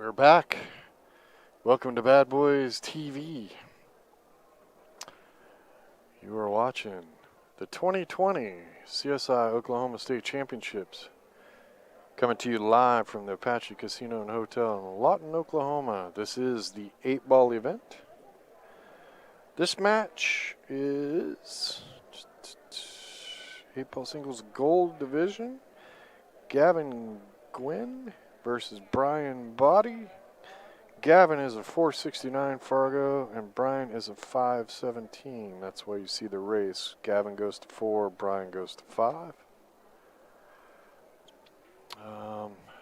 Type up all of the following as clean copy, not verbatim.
We're back. Welcome to Bad Boys TV. You are watching the 2020 CSI Oklahoma State Championships. Coming to you live from the Apache Casino and Hotel in Lawton, Oklahoma. This is the 8-ball event. This match is 8-ball singles gold division. Gavin Guinn versus Bryan Boddie. Gavin is a 469 Fargo, and Bryan is a 517. That's why you see the race. Gavin goes to 4, Bryan goes to 5.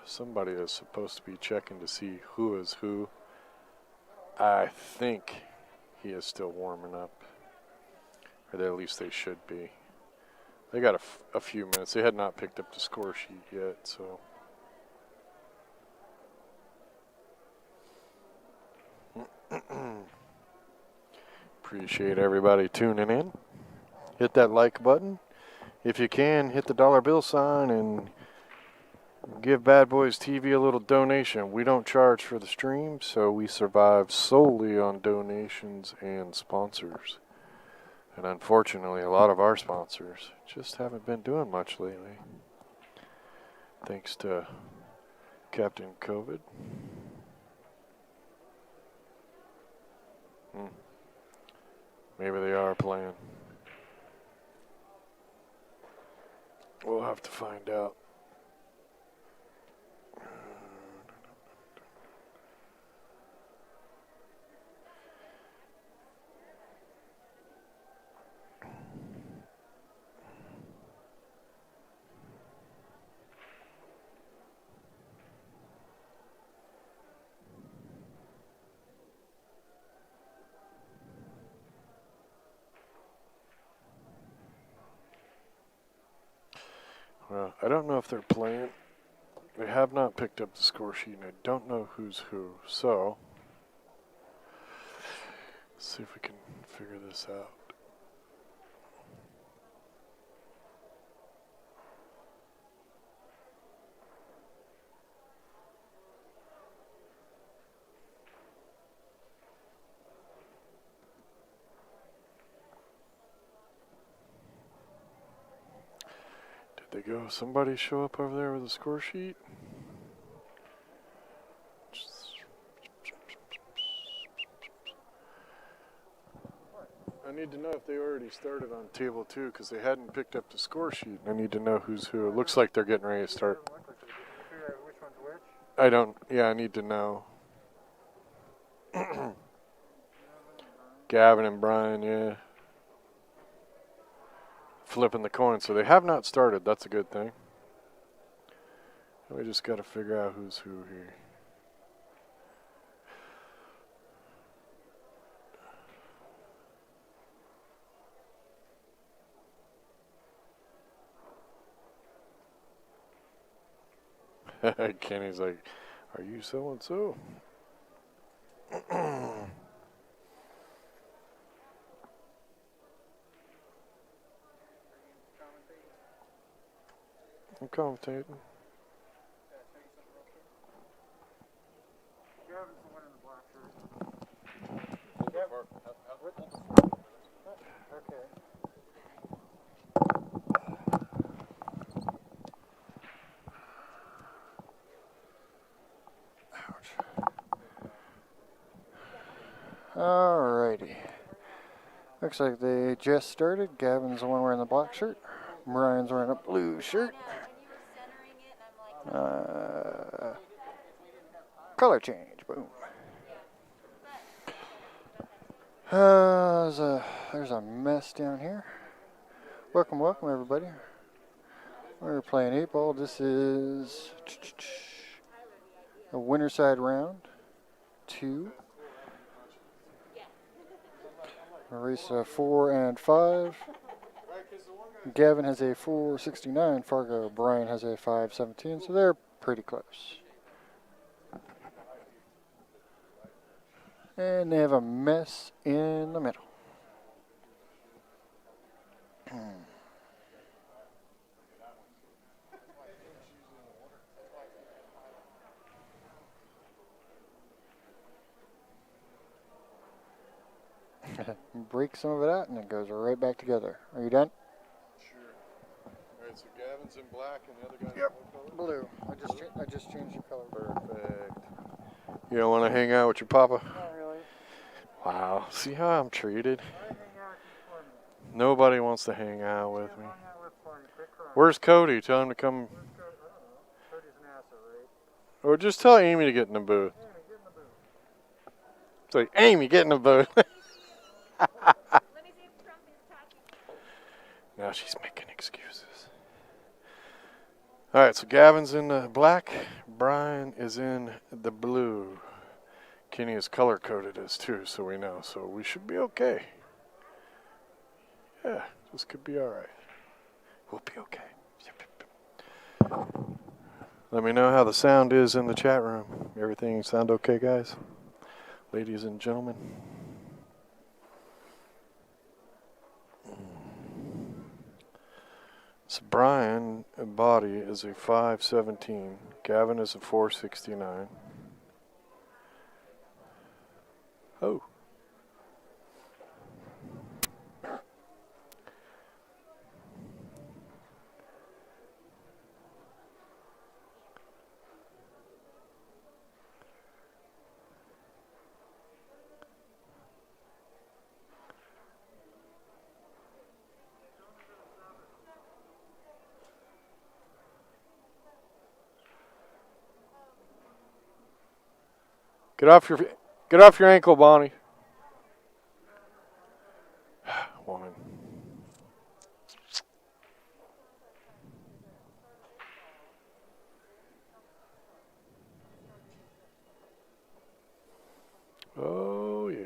Somebody is supposed to be checking to see who is who. I think he is still warming up. Or at least they should be. They got a few minutes. They had not picked up the score sheet yet, so... Appreciate everybody tuning in. Hit that like button. If you can, hit the dollar bill sign and give Bad Boys TV a little donation. We don't charge for the stream, so we survive solely on donations and sponsors. And unfortunately, a lot of our sponsors just haven't been doing much lately. Thanks to Captain COVID. Maybe they are playing. We'll have to find out. Well, I don't know if they're playing. They have not picked up the score sheet, and I don't know who's who. So, let's see if we can figure this out. Did they go? Somebody show up over there with a score sheet? I need to know if they already started on table 2 because they hadn't picked up the score sheet. I need to know who's who. It looks like they're getting ready to start. I don't. Yeah, I need to know. Gavin and Bryan, yeah. Flipping the coin. So they have not started. That's a good thing. We just got to figure out who's who here. Kenny's like, are you so-and-so? I'm commentating. Gavin's the one in the black shirt. Okay. Alrighty. Looks like they just started. Gavin's the one wearing the black shirt. Bryan's wearing a blue shirt. Color change. Boom. There's a mess down here. Welcome everybody. We're playing 8-ball. This is a winner side round 2. Race 4 and 5. Gavin has a 469 Fargo. Bryan has a 517, so they're pretty close. And they have a mess in the middle. Break some of it out and it goes right back together. Are you done? Sure. All right, so Gavin's in black and the other guy's Yep. in what color? Blue. I just changed the color. Perfect. You don't want to hang out with your papa? Not really. Wow. See how I'm treated? I hang out with you. Nobody wants to hang out with me. Hang out with for me. Quit crying. Where's Cody? Tell him to come. Where's Cody? I don't know. Cody's an asshole, right? Or just tell Amy to get in the booth. Amy, get in the booth. Say, Amy, get in the booth. Let me see if Trump is talking. Now she's making excuses. All right, so Gavin's in the black. Bryan is in the blue. Kenny is color-coded as too, so we know. So we should be okay. Yeah, this could be all right. We'll be okay. Let me know how the sound is in the chat room. Everything sound okay, guys? Ladies and gentlemen. So Bryan Boddie is a 517. Gavin is a 469. Oh. Get off your ankle, Bonnie. Woman. Oh yeah.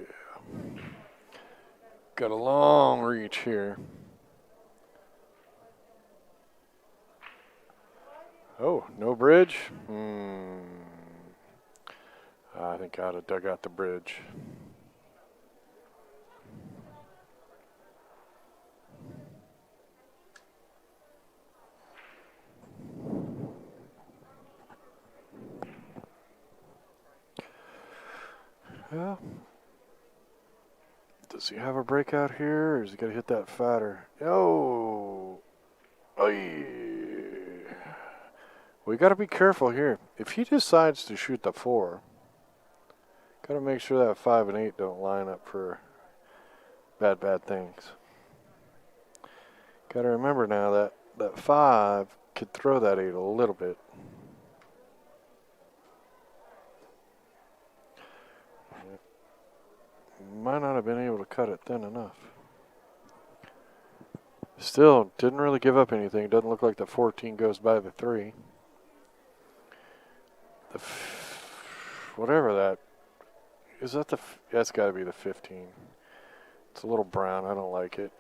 Got a long reach here. Oh, no bridge? I think I'd have dug out the bridge. Well, does he have a breakout here, or is he got to hit that fatter? Oh, we got to be careful here. If he decides to shoot the 4, got to make sure that 5 and 8 don't line up for bad things. Got to remember now that 5 could throw that 8 a little bit. Might not have been able to cut it thin enough. Still, didn't really give up anything. Doesn't look like the 14 goes by the 3. Whatever that is, that that's got to be the 15. It's a little brown. I don't like it.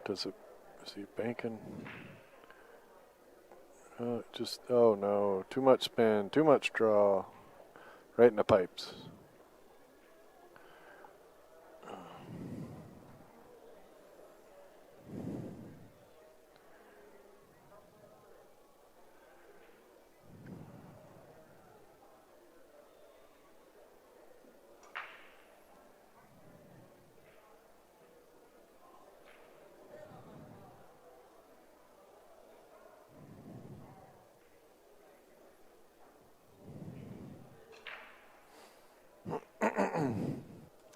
Is he banking? Oh no, too much spin, too much draw, right in the pipes.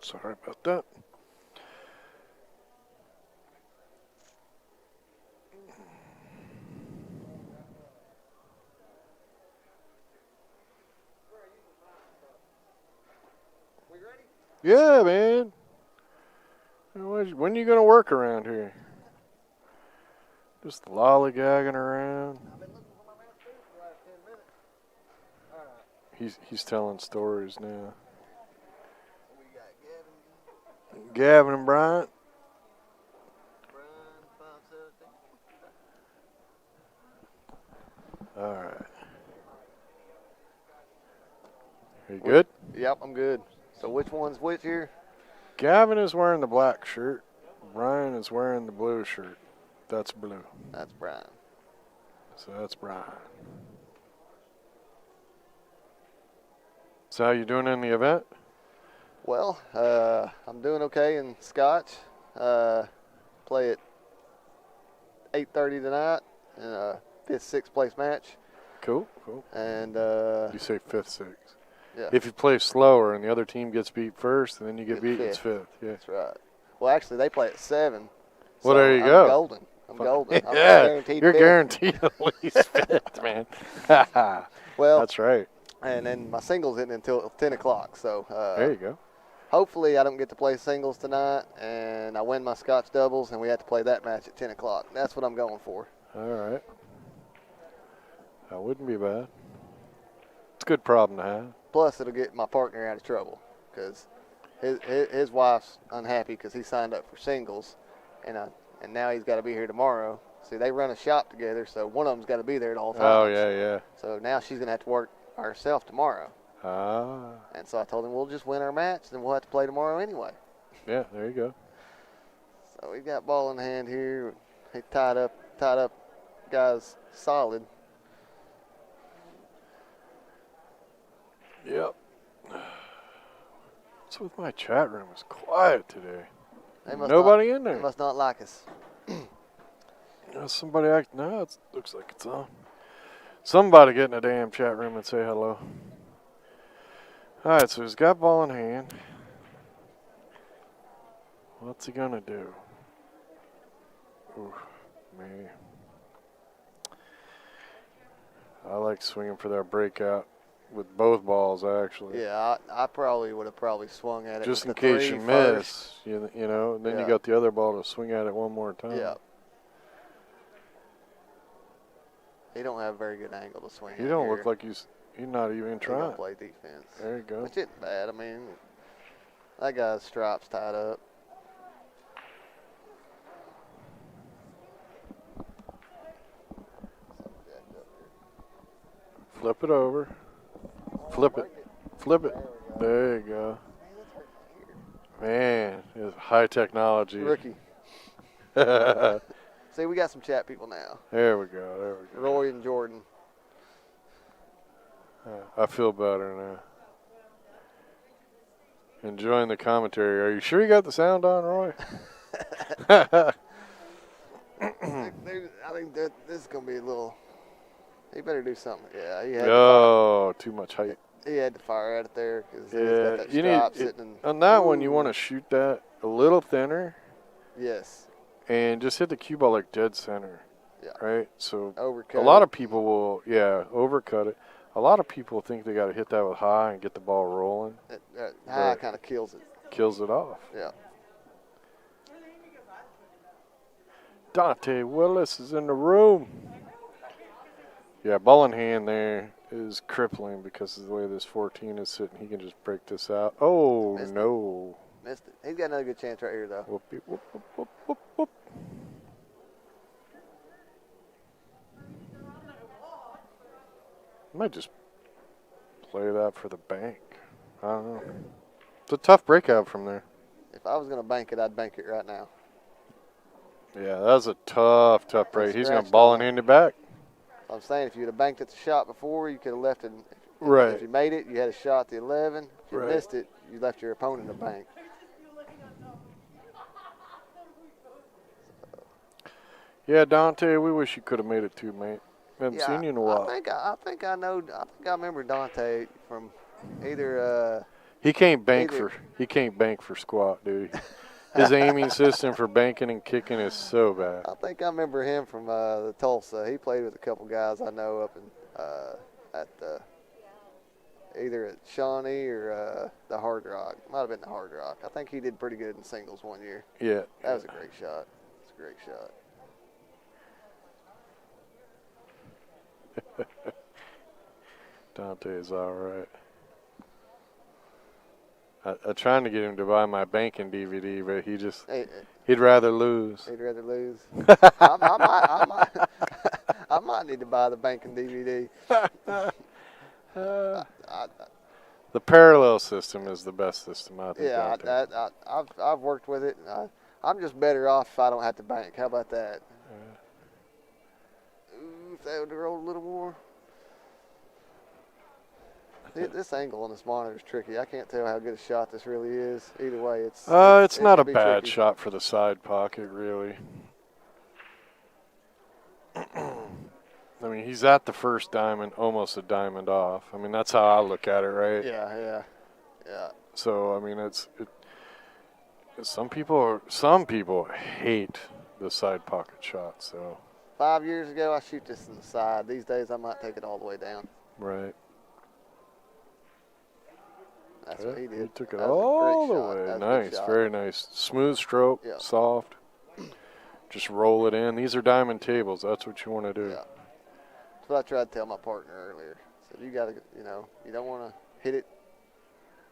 Sorry about that. Yeah, man. When are you going to work around here? Just lollygagging around. I've been looking for my man food for the last 10 minutes. He's telling stories now. We got Gavin. Gavin and Bryan. Bryan, 517. All right. Are you good? Yep, I'm good. So which one's which here? Gavin is wearing the black shirt. Bryan is wearing the blue shirt. That's blue. That's Bryan. So that's Bryan. So how you doing in the event? Well, I'm doing okay in Scotch. Play at 8:30 tonight in a 5th, 6th place match. Cool, cool. And You say 5th, 6th. yeah, If you play slower and the other team gets beat first and then you get Get beat, fifth. it's 5th. Yeah. that's right. Well, actually, they play at 7. Well, so there you I'm go. Golden. I'm golden. I'm Yeah, guaranteed you're fifth. guaranteed at least 5th, man. Well, That's right. and then my singles isn't until 10 o'clock. So There you go. hopefully I don't get to play singles tonight, and I win my Scotch doubles, and we have to play that match at 10 o'clock. That's what I'm going for. All right. That wouldn't be bad. It's a good problem to have. Plus, it'll get my partner out of trouble because his wife's unhappy because he signed up for singles, and now he's got to be here tomorrow. See, they run a shop together, so one of them's got to be there at all times. Oh, yeah, yeah. So now she's going to have to work herself tomorrow. Ah, And so I told him we'll just win our match, then we'll have to play tomorrow anyway. yeah, there you go. So we got ball in hand here. He tied up, guys solid. Yep. What's with my chat room? It's quiet today. They must Nobody in They there. must not like us. Somebody act. No, it looks like it's on. Somebody get in a damn chat room and say hello. All right, so he's got ball in hand. What's he gonna do? Ooh, me. I like swinging for that breakout with both balls, actually. Yeah, I probably would have swung at it. Just in with the case three you first. miss, you know, and then you Yeah. got the other ball to swing at it one more time. Yeah. He don't have a very good angle to swing. You at don't here. look like you're not even He gonna trying. play defense. There you go. Which isn't bad. I mean, that guy's stripes tied up. Flip it over. Flip it. Flip it. There you go. Man, it's high technology. Rookie. There See, we got some chat people now. we go. There we go. Roy and Jordan. I feel better now. Enjoying the commentary. Are you sure you got the sound on, Roy? I think that this is gonna be a little. He better do something. Yeah, Too much height. he had to fire at it there because he's Yeah, got that you strap need sitting. on that one. You Ooh. want to shoot that a little thinner Yes. and just hit the cue ball like dead center. Yeah. Right. So Overcut. a lot it. of people will, overcut it. A lot of people think they got to hit that with high and get the ball rolling. That high Right. kind of kills it. Kills it off. Yeah. Dante Willis is in the room. Yeah, ball in hand there is crippling because of the way this 14 is sitting. He can just break this out. Oh, Missed it. no. Missed it. He's got another good chance right here, though. Whoopie, whoop, whoop, whoop, whoop, whoop. Might just play that for the bank. I don't know. It's a tough breakout from there. If I was going to bank it, I'd bank it right now. Yeah, that was a tough break. He's going to scratched ball on and it. hand it back. I'm saying if you'd have banked at the shot before, you could have left it. Right. If you made it, you had a shot at the 11. If you Right. missed it, you left your opponent a bank. Yeah, Dante, we wish you could have made it too, mate. Haven't seen you in a while. I think I remember Dante from either. He can't bank Either. for squat, dude. His aiming system for banking and kicking is so bad. I think I remember him from the Tulsa. He played with a couple guys I know up in at either at Shawnee or the Hard Rock. Might have been the Hard Rock. I think he did pretty good in singles one year. Yeah. That was a great shot. It's a great shot. Dante is all right. I'm trying to get him to buy my banking DVD, but he'd rather lose. He'd rather lose. I might need to buy the banking DVD. The parallel system is the best system, I think. Yeah, out there. I've worked with it. I'm just better off if I don't have to bank. How about that? Ooh, if that would roll a little more. This angle on this monitor is tricky. I can't tell how good a shot this really is. Either way, It's not it a can be bad tricky. shot for the side pocket, really. I mean, he's at the first diamond, almost a diamond off. I mean, that's how I look at it, right? Yeah. So, I mean, some people hate the side pocket shot. So, 5 years ago, I shoot this in the side. These days, I might take it all the way down. right. That's what he did. He took it That was a great all the shot. way. That was a good Nice, shot. very nice. Smooth stroke, Yeah. soft. Just roll it in. These are diamond tables. That's what you want to do. Yeah. That's what I tried to tell my partner earlier. I said, you got to, you don't want to hit it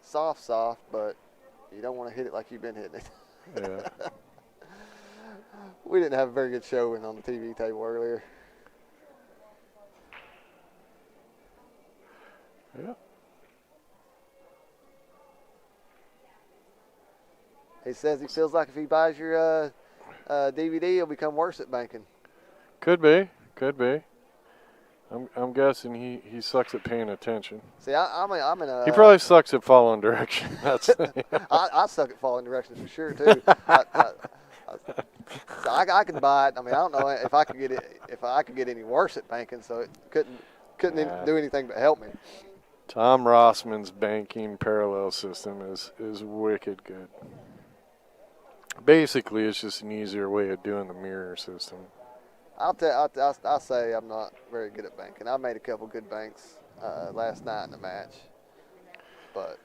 soft, but you don't want to hit it like you've been hitting it. Yeah. We didn't have a very good showing on the TV table earlier. Yeah. He says he feels like if he buys your DVD, he'll become worse at banking. Could be. I'm guessing he sucks at paying attention. See, I'm in a. He probably sucks at following direction. That's I suck at following directions for sure too. So I can buy it. I mean, I don't know if I could get it. If I could get any worse at banking, so it couldn't do anything but help me. Tom Rossman's banking parallel system is wicked good. Basically, it's just an easier way of doing the mirror system. I'll say I'm not very good at banking. I made a couple good banks last night in the match, but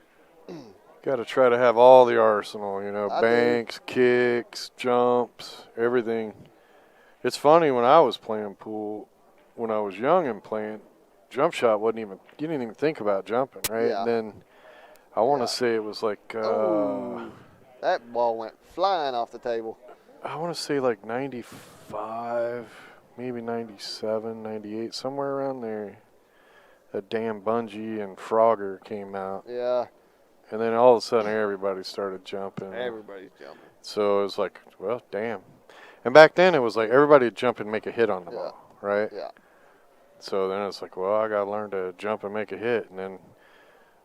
Got to try to have all the arsenal, I banks, kicks, jumps, everything. It's funny, when I was playing pool, when I was young and playing, jump shot you didn't even think about jumping, right? Yeah. And then I want to Yeah. say it was like, ooh, that ball went flying off the table. I want to say like 95, maybe 97, 98, somewhere around there. That damn Bungee and Frogger came out. Yeah, And then all of a sudden, everybody started jumping. everybody's jumping. So it was like, well, damn. And back then, it was like everybody would jump and make a hit on the ball, right? Yeah. So then it's like, well, I got to learn to jump and make a hit. And then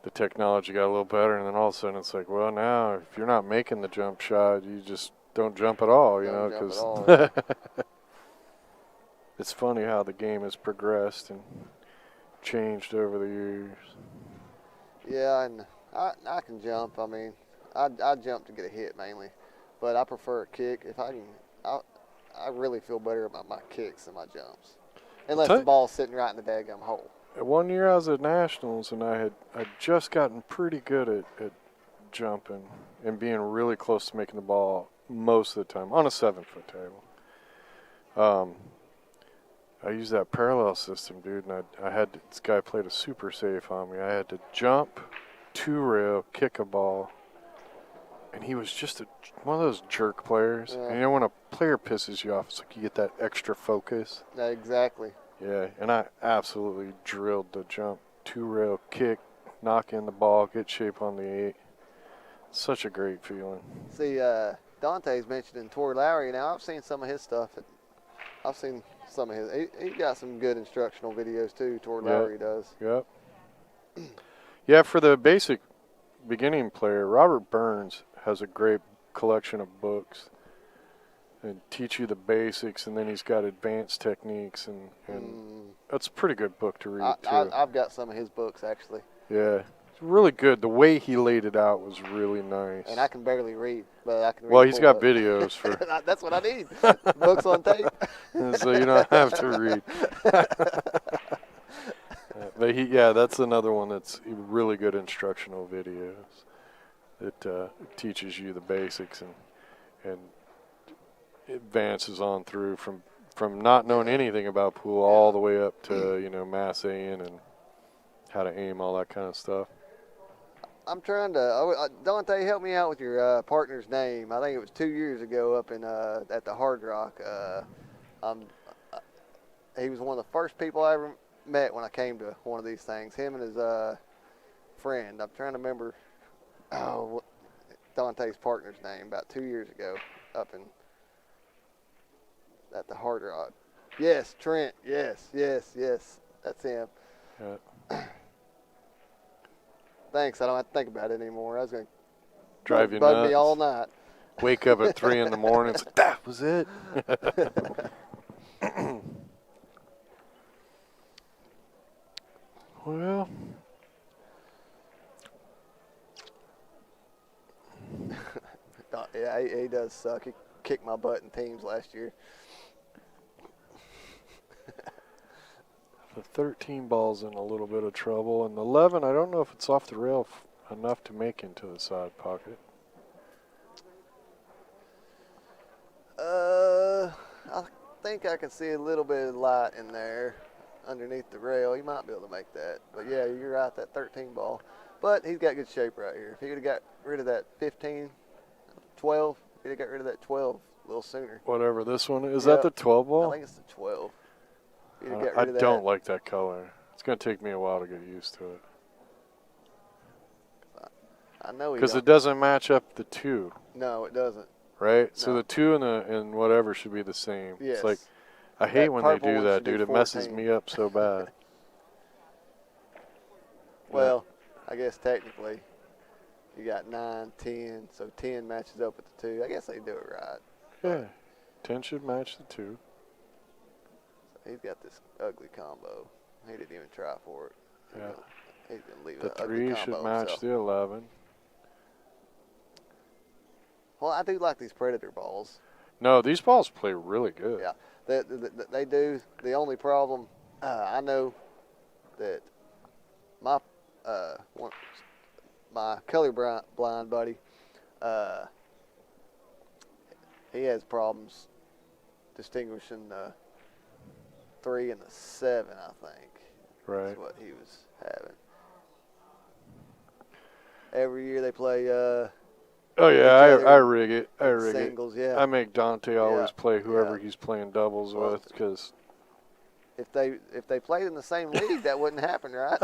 the technology got a little better. And then all of a sudden, it's like, well, now if you're not making the jump shot, you just don't jump at all, Don't jump at all, because it's funny how the game has progressed and changed over the years. Yeah, and I can jump. I mean, I jump to get a hit mainly, but I prefer a kick. If I can, I really feel better about my kicks than my jumps, unless the ball's sitting right in the daggum hole. One year I was at Nationals, and I'd just gotten pretty good at jumping and being really close to making the ball most of the time on a 7-foot table. I used that parallel system, dude, and I had this guy played a super safe on me. I had to jump, 2-rail, kick a ball, and he was just one of those jerk players. Yeah. And when a player pisses you off, it's like you get that extra focus. Yeah, exactly. Yeah, and I absolutely drilled the jump, 2-rail, kick, knock in the ball, get shape on the 8. Such a great feeling. See, Dante's mentioning Tori Lowry. Now I've seen some of his stuff. I've seen some of his. He got some good instructional videos too. Tori Lowry does. Yep. Yeah, for the basic beginning player, Robert Burns has a great collection of books and teach you the basics, and then he's got advanced techniques, and that's a pretty good book to read too. I've got some of his books actually. Yeah, it's really good. The way he laid it out was really nice. And I can barely read, but I can read. Well, he's got full of it. videos for, That's what I need. Books on tape. so you don't have to read. But that's another one that's really good instructional videos. It teaches you the basics and advances on through from not knowing anything about pool all the way up to massing and how to aim, all that kind of stuff. I'm trying to. Dante, help me out with your partner's name. I think it was 2 years ago up in at the Hard Rock. He was one of the first people I ever met when I came to one of these things. Him and his friend. I'm trying to remember Dante's partner's name about 2 years ago up in at the Hard Rock. Yes, Trent. Yes. That's him. Yeah. Thanks. I don't have to think about it anymore. I was going to Drive you bug nuts. me all night. Wake up at 3 in the morning. It's like, that was it. Well, Yeah, he does suck. He kicked my butt in teams last year. the 13 ball's in a little bit of trouble, and the 11, I don't know if it's off the rail enough to make into the side pocket. I think I can see a little bit of light in there underneath the rail. He might be able to make that. But, yeah, you're right, that 13 ball. But he's got good shape right here. If he would have got rid of that 15, 12, he'd have got rid of that 12 a little sooner. Whatever this one is. Is Yep. that the 12 ball? I think it's the 12. He'd have got rid I of that. don't like that color. It's going to take me a while to get used to it. I know he Because don't. it doesn't match up the 2, No, it doesn't. right? So No. the 2 and whatever should be the same. Yes. It's like, I hate when they purple do one that, should be dude. It messes 14. me up so bad. Well, I guess technically you got 9, 10, so 10 matches up with the 2. I guess they do it right. Yeah. 10 should match the 2. So he's got this ugly combo. He didn't even try for it. Yeah. He's going to leave The that ugly 3 combo should match himself. the 11. Well, I do like these Predator balls. No, these balls play really good. Yeah, they do. The only problem, I know that my my colorblind buddy, he has problems distinguishing the 3 and the 7. I think Right. that's what he was having. Every year they play Oh, yeah, other I rig it. I rig it. singles. Yeah, I make Dante always Yeah. play whoever Yeah. he's playing doubles Well, with because if they played in the same league, that wouldn't happen, right?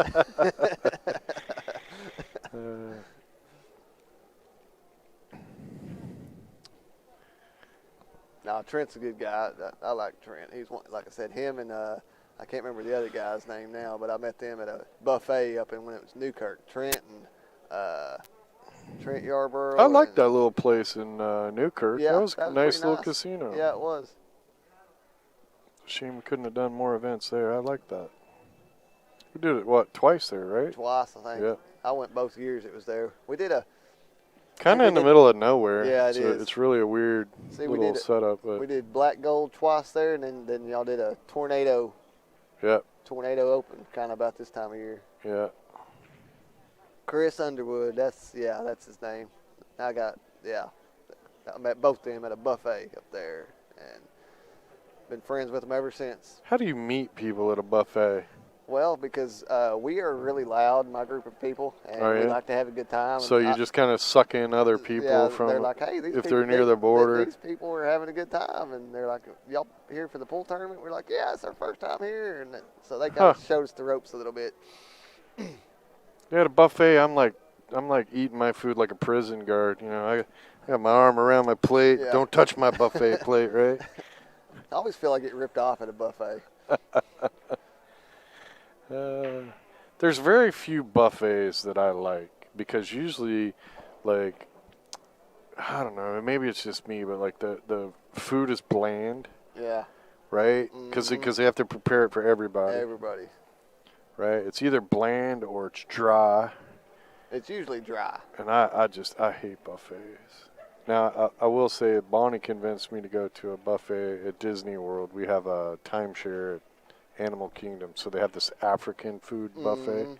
No, Trent's a good guy. I like Trent. He's one, like I said, him and I can't remember the other guy's name now, but I met them at a buffet up in when it was Newkirk. Trent Yarborough. I like and- that little place in Newkirk. Yeah, that was a pretty nice little casino. Yeah, it was. Shame we couldn't have done more events there. I like that. We did it, what, twice there, right? Twice, I think. Yeah. I went both years it was there. We did a. Kind we of in the did- middle of nowhere. Yeah, it so is. It's really a weird See, we little did it. setup. But We did Black Gold twice there, and then y'all did a Tornado yeah, Open kind of about this time of year. yeah. Chris Underwood, that's his name. I met both of them at a buffet up there, and been friends with them ever since. How do you meet people at a buffet? Well, because we are really loud, my group of people, and Oh, we yeah? like to have a good time. So and you just kind of suck in other people yeah, from they're like, hey, these if people, they're near the border. These people are having a good time, and they're like, y'all here for the pool tournament? We're like, yeah, it's our first time here, and so they kind of showed us the ropes a little bit. Yeah, at a buffet, I'm like eating my food like a prison guard. You know, I got my arm around my plate. Yeah. Don't touch my buffet plate, right? I always feel like it ripped off at a buffet. There's very few buffets that I like because usually, like, I don't know, maybe it's just me, but like the food is bland, Yeah, right? Because Mhm. they have to prepare it for everybody, everybody. right? It's either bland or it's dry, It's usually dry. and I hate buffets. Now I will say Bonnie convinced me to go to a buffet at Disney World. We have a timeshare at Animal Kingdom, so they have this African food buffet. Mhm.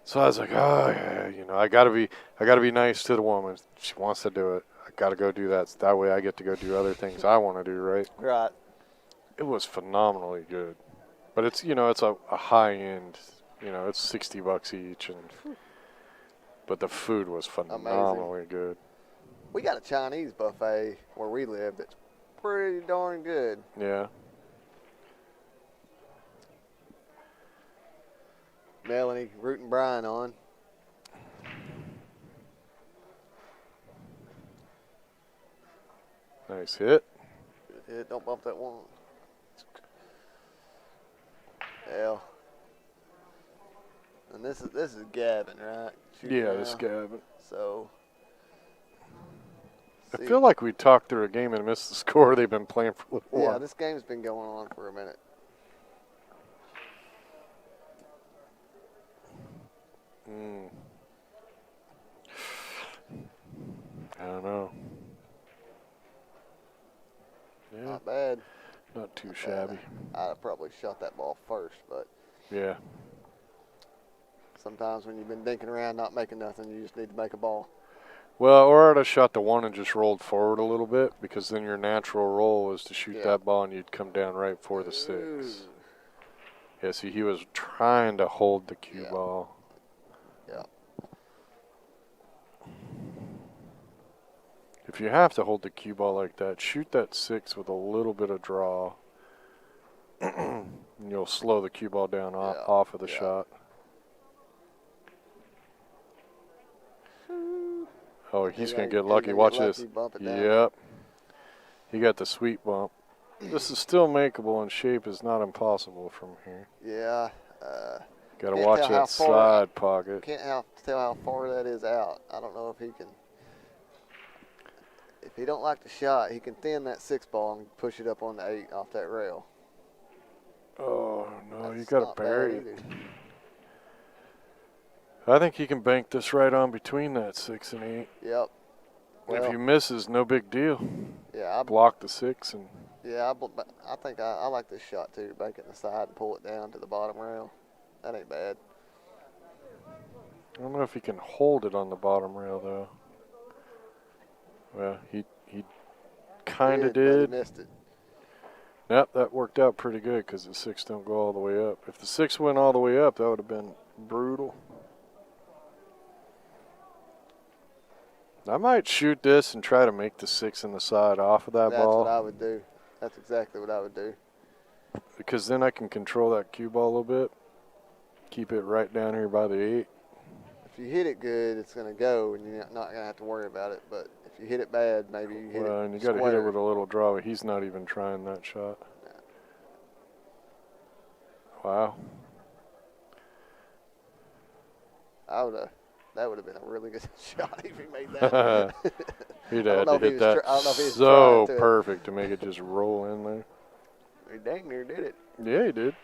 So I was like, oh yeah, you know, I gotta be nice to the woman. She wants to do it. I gotta go do that. So that way I get to go do other things I want to do, right? Right. It was phenomenally good, but it's it's a high end. It's $60 each, but the food was phenomenally good. We got a Chinese buffet where we live that's pretty darn good. Yeah. Melanie rooting Bryan on. Nice hit. Good hit. Don't bump that one. Hell. And this is Gavin, right? Shooting Yeah, this now. Gavin. So. I feel like we talked through a game and missed the score. They've been playing for a little while. Yeah, this game's been going on for a minute. I don't know. Yeah, Not bad. not too shabby. I'd have probably shot that ball first, but Yeah. sometimes when you've been dinking around not making nothing, you just need to make a ball. Well, or I'd have shot the one and just rolled forward a little bit, because then your natural roll is to shoot that ball and you'd come down right for the 6. Ooh. Yeah, see, he was trying to hold the cue Yeah. ball. Yeah. If you have to hold the cue ball like that, shoot that 6 with a little bit of draw. And you'll slow the cue ball down off of the shot. Oh, he's going to get lucky. Watch this. Yep. He got the sweet bump. This is still makeable, and shape is not impossible from here. Yeah. Got to Can't watch tell how that far- side pocket. Can't tell how far that is out. I don't know if he can. If he don't like the shot, he can thin that 6 ball and push it up on the 8 off that rail. Oh, no, you That's got to not bad bury it. either. I think he can bank this right on between that 6 and 8. Yep. If Well, he misses, no big deal. yeah, Block the 6 and I think I like this shot too. Bank it in the side and pull it down to the bottom rail. That ain't bad. I don't know if he can hold it on the bottom rail though. Well, he kind of But he did. missed it. Yep, that worked out pretty good because the 6 don't go all the way up. If the 6 went all the way up, that would have been brutal. I might shoot this and try to make the 6 in the side off of that That's ball. what I would do. That's exactly what I would do. Because then I can control that cue ball a little bit. Keep it right down here by the 8. If you hit it good, it's going to go, and you're not going to have to worry about it. But if you hit it bad, maybe you hit Well, it and you got to hit it square. with a little draw. But he's not even trying that shot. Wow. That would have been a really good shot if he made that. He'd I have don't to know if he hit was that I don't know if he was so trying to. perfect to make it just roll in there. He dang near did it. Yeah, he did.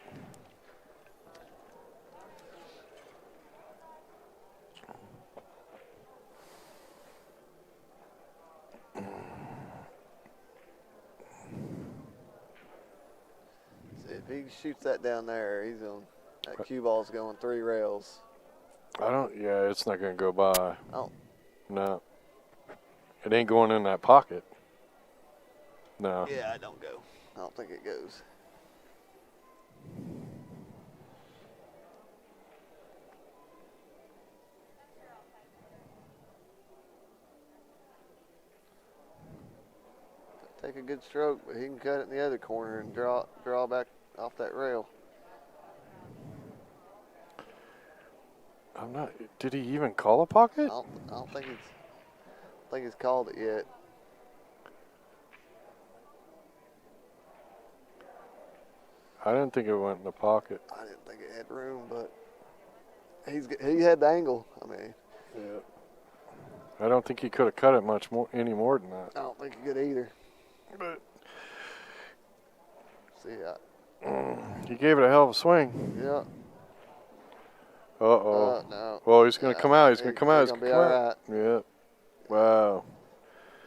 See, if he shoots that down there, that cue ball's going 3 rails. Yeah, it's not going to go by. Oh. No. It ain't going in that pocket. No. Yeah, I don't go. I don't think it goes. Take a good stroke, but he can cut it in the other corner and draw back off that rail. Did he even call a pocket? I don't think he's called it yet. I didn't think it went in the pocket. I didn't think it had room, but he had the angle. I mean, Yeah. I don't think he could have cut it any more than that. I don't think he could either. But See, he gave it a hell of a swing. yeah. Uh-oh. No. Well, he's going to come out. He's going to come out. He's gonna be all right. Yeah. Wow.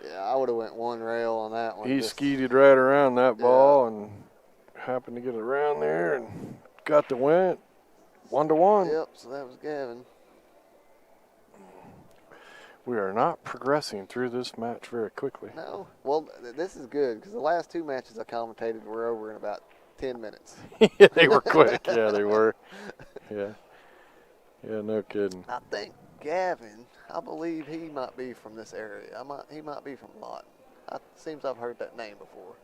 Yeah, I would have went 1 rail on that one. He just- skeeted right around that ball and happened to get it around there and got the win. 1-1. Yep. So that was Gavin. We are not progressing through this match very quickly. No. Well, this is good because the last 2 matches I commentated were over in about 10 minutes. Yeah, they were quick. Yeah, they were. Yeah. Yeah, no kidding. I think Gavin, I believe he might be from this area. He might be from Lawton. Seems I've heard that name before.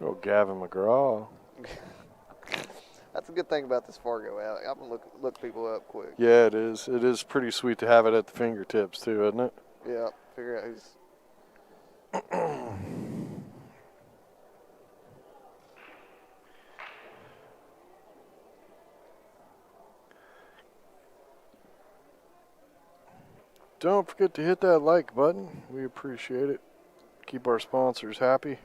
Oh, Gavin McGraw. That's a good thing about this Fargo alley. I'm gonna look people up quick. Yeah, it is. It is pretty sweet to have it at the fingertips too, isn't it? Yeah, figure out who's. Don't forget to hit that like button. We appreciate it. Keep our sponsors happy.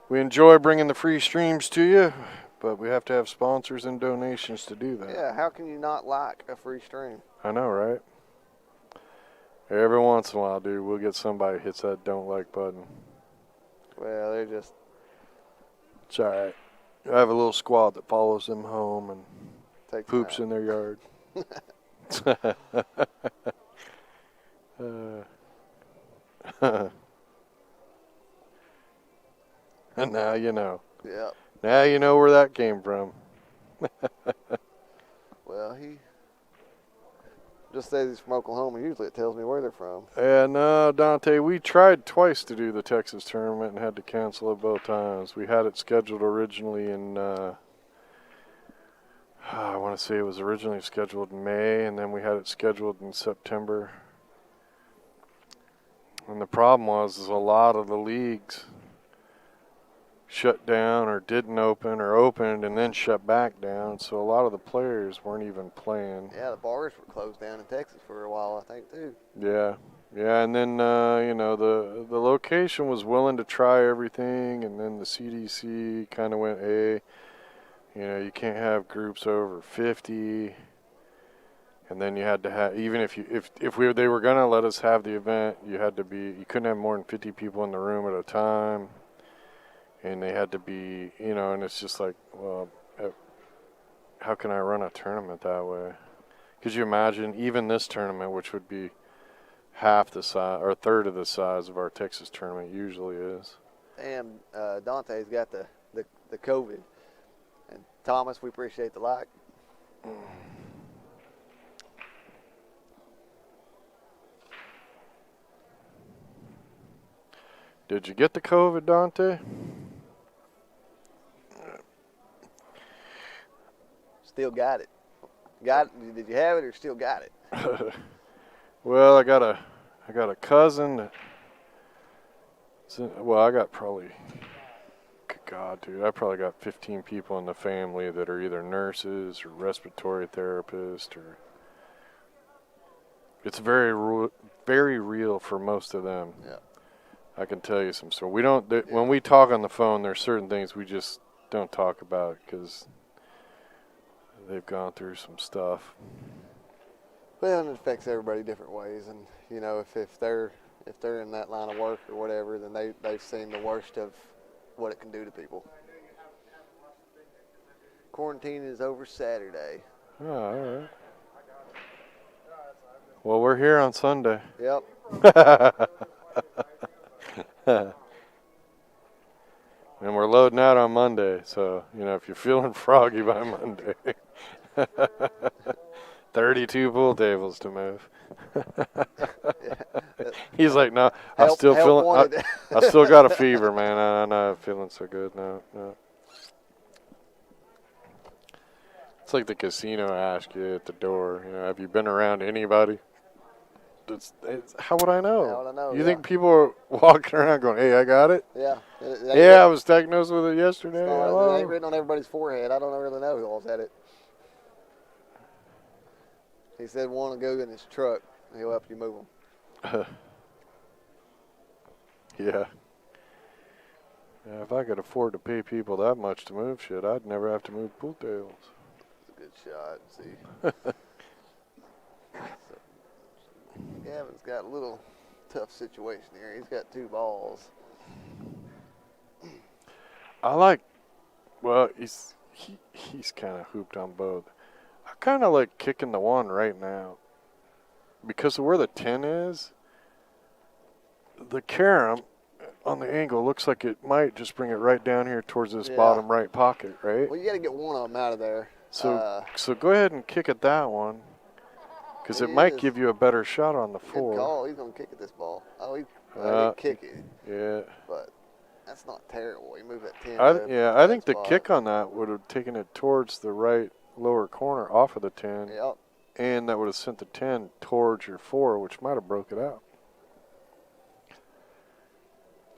We enjoy bringing the free streams to you, but we have to have sponsors and donations to do that. Yeah, how can you not like a free stream? I know, right? Every once in a while, dude, we'll get somebody who hits that don't like button. Well, they're just. It's all right. I have a little squad that follows them home and Takes poops them in their yard. And now you know. out. Yep. Now you know where that came from. Well, he just says he's from Oklahoma. Usually it tells me where they're from. And Dante, we tried twice to do the Texas tournament and had to cancel it both times. We had it scheduled originally in, I want to say it was originally scheduled in May, and then we had it scheduled in September. And the problem was is a lot of the leagues shut down or didn't open or opened and then shut back down. So a lot of the players weren't even playing. Yeah, the bars were closed down in Texas for a while, I think, too. Yeah. Yeah, and then, the location was willing to try everything, and then the CDC kind of went, hey, you can't have groups over 50. And then you had to have, even if they were going to let us have the event, you couldn't have more than 50 people in the room at a time. And they had to be, and it's just like, well, how can I run a tournament that way? Could you imagine even this tournament, which would be half the size or a third of the size of our Texas tournament usually is? And Dante's got the COVID. And Thomas, we appreciate the like. Did you get the COVID, Dante? Still got it. Did you have it or still got it? Well, I got a cousin that. Well, I got probably. God, dude, I probably got 15 people in the family that are either nurses or respiratory therapists, or. It's very real for most of them. Yeah. I can tell you some stories. We don't. When we talk on the phone, there's certain things we just don't talk about because they've gone through some stuff. Well, and it affects everybody different ways, and if they're in that line of work or whatever, then they've seen the worst of what it can do to people. Quarantine is over Saturday. Oh, all right. Well, we're here on Sunday. Yep. And we're loading out on Monday, so, if you're feeling froggy by Monday, 32 pool tables to move. He's like, no, I still got a fever, man. I'm not feeling so good. No. It's like the casino asks you at the door, have you been around anybody? How would I know? How would I know? You think people are walking around going, hey, I got it? Yeah. Yeah, I was diagnosed with it yesterday. It ain't written on everybody's forehead. I don't really know who all's had it. He said one will go in his truck. He'll help you move them. Yeah. If I could afford to pay people that much to move shit, I'd never have to move pool tables. That's a good shot. See. Gavin's got a little tough situation here. He's got 2 balls. He's kind of hooped on both. I kind of like kicking the one right now. Because of where the 10 is, the carom on the angle looks like it might just bring it right down here towards this bottom right pocket, right? Well, you got to get one of them out of there. So go ahead and kick at that one. Because it might give you a better shot on the 4. Good call. He's going to kick at this ball. Oh, he didn't kick it. Yeah. But That's not terrible. You move that 10. I think the kick on that would have taken it towards the right lower corner off of the 10. Yep. And that would have sent the 10 towards your 4, which might have broke it out.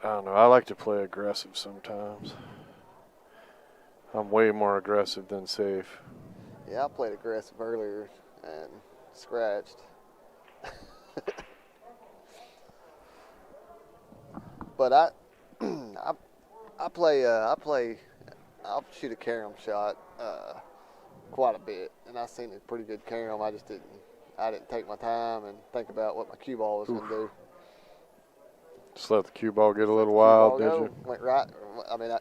I don't know. I like to play aggressive sometimes. I'm way more aggressive than safe. Yeah, I played aggressive earlier and scratched. But I'll shoot a carom shot quite a bit, and I seen a pretty good carom. I didn't take my time and think about what my cue ball was going to do. Just let the cue ball get a little wild, did you? Went right. I mean,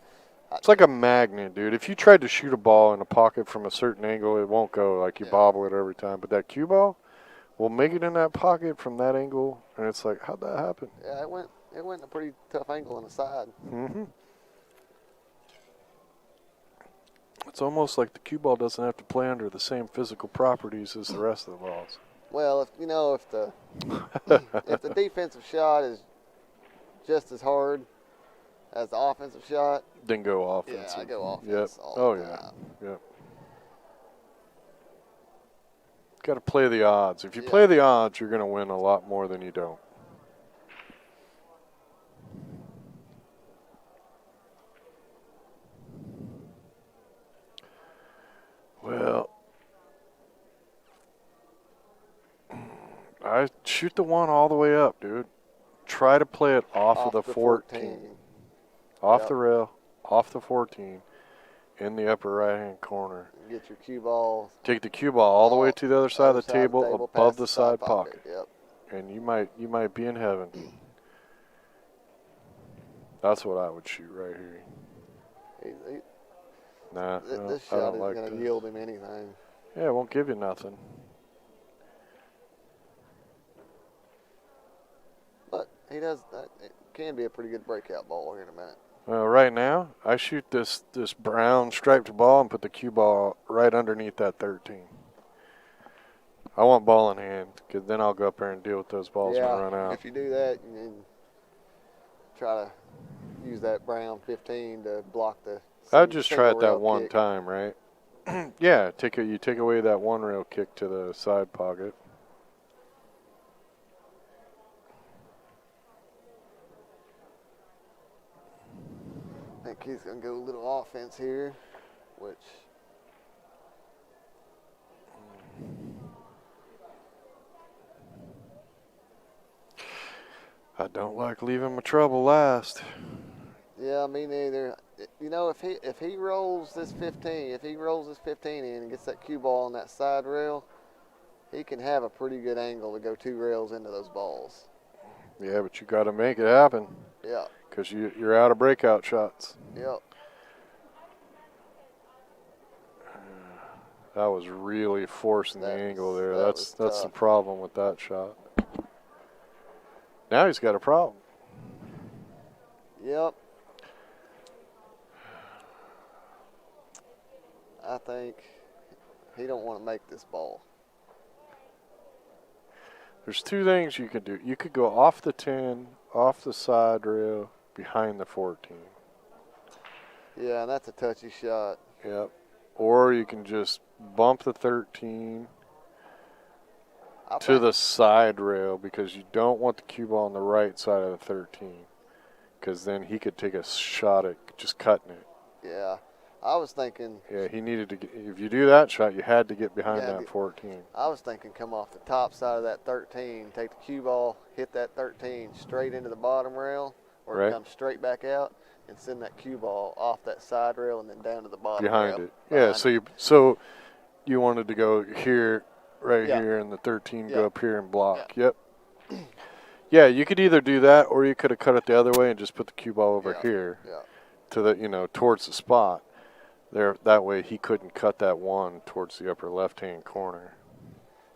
it's like a magnet, dude. If you tried to shoot a ball in a pocket from a certain angle, it won't go. Like you bobble it every time. But that cue ball will make it in that pocket from that angle, and it's like, how'd that happen? Yeah, it went a pretty tough angle on the side. Mm-hmm. It's almost like the cue ball doesn't have to play under the same physical properties as the rest of the balls. Well, if the if the defensive shot is just as hard as the offensive shot, then go offensive. Yeah, I go offense. Yep. All the time. Yep. Got to play the odds. If you play the odds, you're going to win a lot more than you don't. Well, I shoot the 1 all the way up, dude. Try to play it off of the 14. Off the rail, off the 14, in the upper right-hand corner. Get your cue ball. Take the cue ball all the way to the other side of the table, above the side pocket. Yep. And you might be in heaven. That's what I would shoot right here. Nah, this I shot don't isn't like going to this. yield him anything. Yeah, it won't give you nothing. But he does. It can be a pretty good breakout ball here in a minute. Right now, I shoot this brown striped ball and put the cue ball right underneath that 13. I want ball in hand, because then I'll go up there and deal with those balls when I run out. If you do that, you can try to use that brown 15 to block the. I'd just try it that one kick. time, right? Yeah, you take away that one rail kick to the side pocket. I think he's going to go a little offense here, which. I don't like leaving my trouble last. Yeah, me neither. You know, if he rolls this 15, in and gets that cue ball on that side rail, he can have a pretty good angle to go 2 rails into those balls. Yeah, but you got to make it happen. Yeah. Because you're out of breakout shots. Yep. That was really forcing the angle there. That's the tough. problem with that shot. Now he's got a problem. Yep. I think he don't want to make this ball. There's 2 things you could do. You could go off the 10, off the side rail, behind the 14. Yeah, and that's a touchy shot. Yep. Or you can just bump the 13 to the side rail, because you don't want the cue ball on the right side of the 13, because then he could take a shot at just cutting it. Yeah. I was thinking. Yeah, he needed to get, if you do that shot, you had to get behind that 14. I was thinking come off the top side of that 13, take the cue ball, hit that 13 straight into the bottom rail, or come straight back out and send that cue ball off that side rail and then down to the bottom behind rail. It. Yeah, so you wanted to go here, here, and the 13 go up here and block. Yeah. Yep. Yeah, you could either do that, or you could have cut it the other way and just put the cue ball over here to the towards the spot. There, that way he couldn't cut that 1 towards the upper left-hand corner.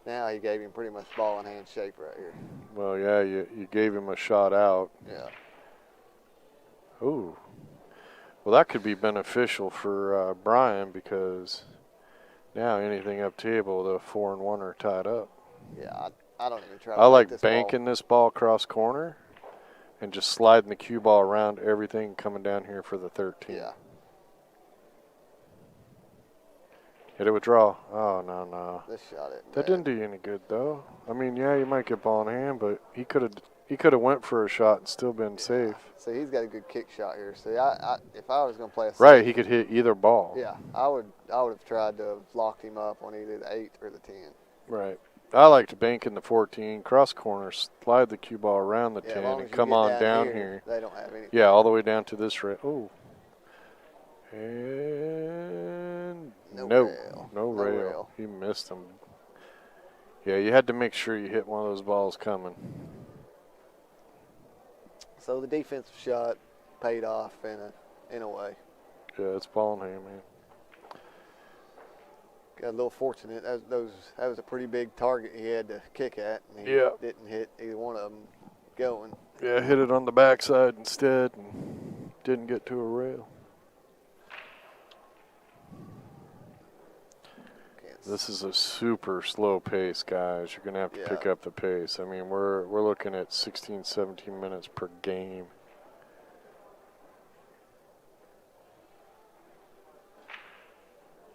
Now he gave him pretty much ball in hand shape right here. Well, yeah, you gave him a shot out. Yeah. Ooh. Well, that could be beneficial for Bryan, because now anything up table, the 4 and 1 are tied up. Yeah, I don't even try. I like banking this ball across corner, and just sliding the cue ball around everything coming down here for the 13. Yeah. Hit it with draw. Oh, no. This shot it. That didn't do you any good, though. I mean, yeah, you might get ball in hand, but he could have went for a shot and still been safe. See, he's got a good kick shot here. See, if I was going to play a Right, safe, he could hit either ball. yeah, I would have tried to have locked him up on either the 8 or the 10. Right. I like to bank in the 14, cross corner, slide the cue ball around the Yeah, 10, as long and as you come get on down here. They don't have any. Yeah, all the way down to this rail. Oh. And no rail. You missed him. Yeah, you had to make sure you hit one of those balls coming. So the defensive shot paid off in a way. Yeah, it's ball in hand, man. Got a little fortunate. That was a pretty big target he had to kick at, and he Yeah. didn't hit either one of them going. Yeah, hit it on the backside instead and didn't get to a rail. This is a super slow pace, guys. You're going to have to pick up the pace. I mean, we're looking at 16, 17 minutes per game.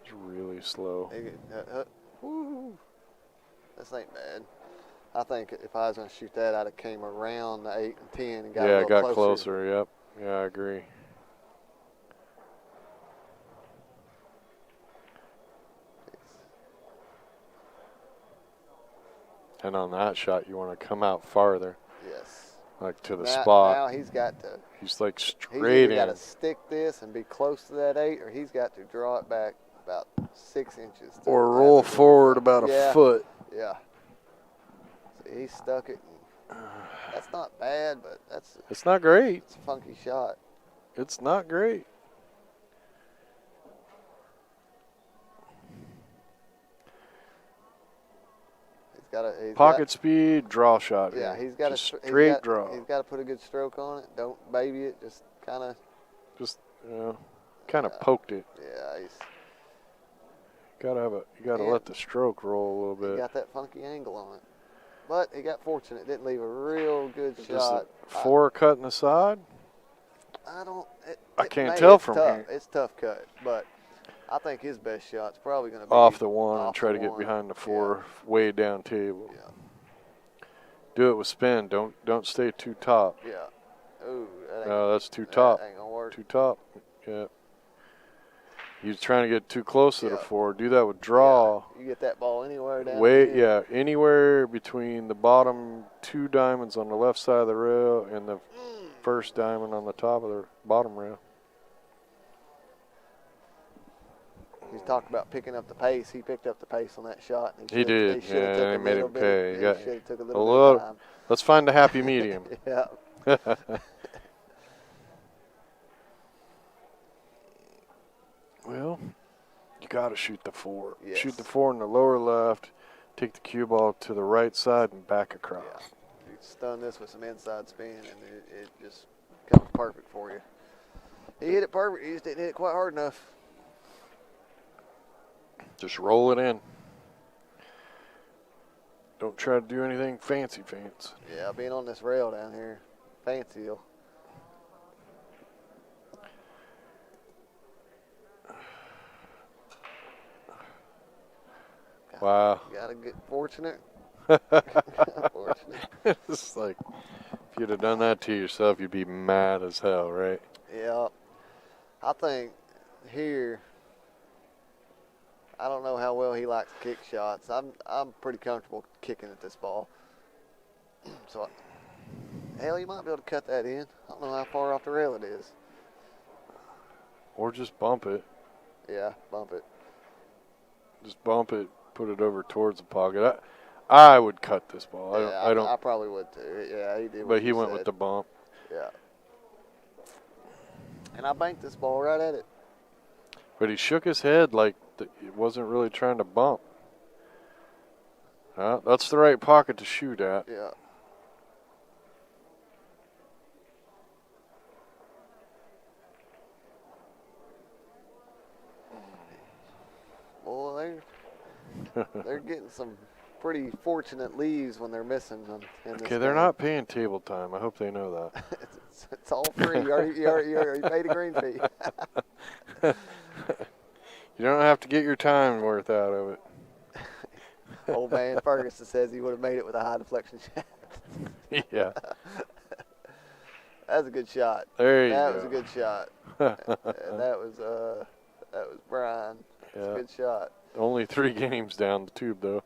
It's really slow. Woo. This ain't bad. I think if I was going to shoot that, I'd have came around the 8 and 10 and got a little got closer. Yep. Yeah, I agree. And on that shot, you want to come out farther. Yes. Like to the spot. Now he's got to. He's like straight He's either got to stick this and be close to that 8, or he's got to draw it back about 6 inches. Or roll forward about a foot. Yeah. See, he stuck it. That's not bad, but it's not great. It's a funky shot. It's not great. Pocket speed, draw shot. Yeah, here. he's got just straight draw. He's got to put a good stroke on it. Don't baby it. Just kind of. Kind of poked it. Yeah, he's. You gotta let the stroke roll a little bit. He got that funky angle on it, but he got fortunate. Didn't leave a real good shot. 4 cut in the side. I can't tell from tough. here. It's tough cut, but I think his best shot's probably going to be off the 1 and try to get behind the 4, way down table. Yeah. Do it with spin. Don't stay too top. Yeah. Ooh. That's too top. That ain't gonna work. Too top. Yeah. You're trying to get too close to the 4. Do that with draw. Yeah. You get that ball anywhere down there. Anywhere between the bottom 2 diamonds on the left side of the rail and the first diamond on the top of the bottom rail. He's talking about picking up the pace. He picked up the pace on that shot. He did. He made it pay. He should have took a little bit of time. Let's find the happy medium. Yeah. Well, you got to shoot the 4. Yes. Shoot the 4 in the lower left. Take the cue ball to the right side and back across. Yeah. You stun this with some inside spin, and it just comes perfect for you. He hit it perfect. He just didn't hit it quite hard enough. Just roll it in. Don't try to do anything fancy. Yeah, being on this rail down here, fancy deal. Wow. Got to get fortunate. It's like, if you'd have done that to yourself, you'd be mad as hell, right? Yeah. I think here, I don't know how well he likes to kick shots. I'm pretty comfortable kicking at this ball. So, hell, you might be able to cut that in. I don't know how far off the rail it is. Or just bump it. Yeah, bump it. Just bump it, put it over towards the pocket. I would cut this ball. I probably would too. Yeah, he did. But he went with the bump. Yeah. And I banked this ball right at it. But he shook his head like it wasn't really trying to bump. That's the right pocket to shoot at. Yeah. Boy, they're getting some pretty fortunate leaves when they're missing them. In this Okay, they're game. not paying table time. I hope they know that. It's all free. You already paid a green fee. You don't have to get your time worth out of it. Old man Ferguson says he would have made it with a high deflection shot. Yeah. That was a good shot. There you That go. was a good shot. And that was Bryan. That's Yeah. a good shot. Only 3 games down the tube, though.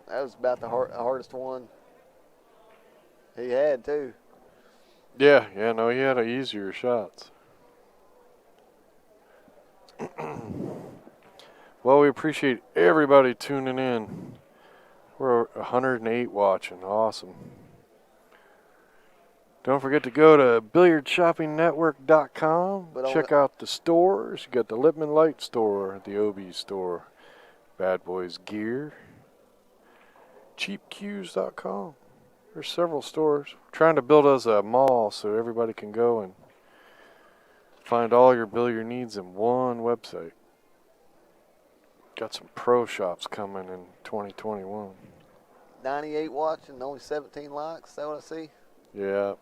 That was about the hardest one he had, too. Yeah, no, he had easier shots. Well, we appreciate everybody tuning in. We're 108 watching. Awesome. Don't forget to go to billiardshoppingnetwork.com. But on Check the- out the stores. You got the Lipman Light store, the OB store, Bad Boys Gear, cheapcues.com. There's several stores. We're trying to build us a mall so everybody can go and find all your billiard needs in one website. Got some pro shops coming in 2021. 98 watching, only 17 likes. Is that what I see? Yeah.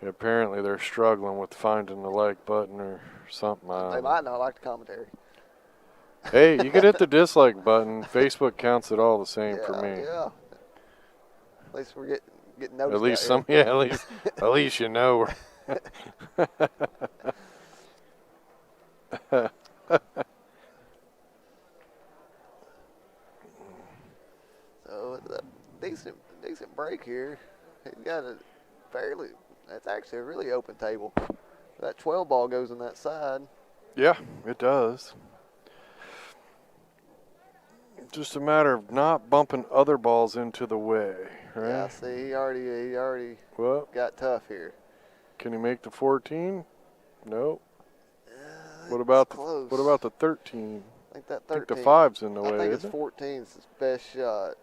Apparently they're struggling with finding the like button or something. I They don't know. might not like the commentary. Hey, you could hit the dislike button. Facebook counts it all the same for me. Yeah. At least we're getting noticed. At least out here. at least you know. So it's a decent break here. He's got a fairly. That's actually a really open table. That 12 ball goes on that side. Yeah, it does. Just a matter of not bumping other balls into the way, right? Yeah, see, he already Well, got tough here. can he make the 14? No. What It's about close. what about the 13? I think that I 13. think the 5's in the I way, think it's isn't it? 14 is his best shot.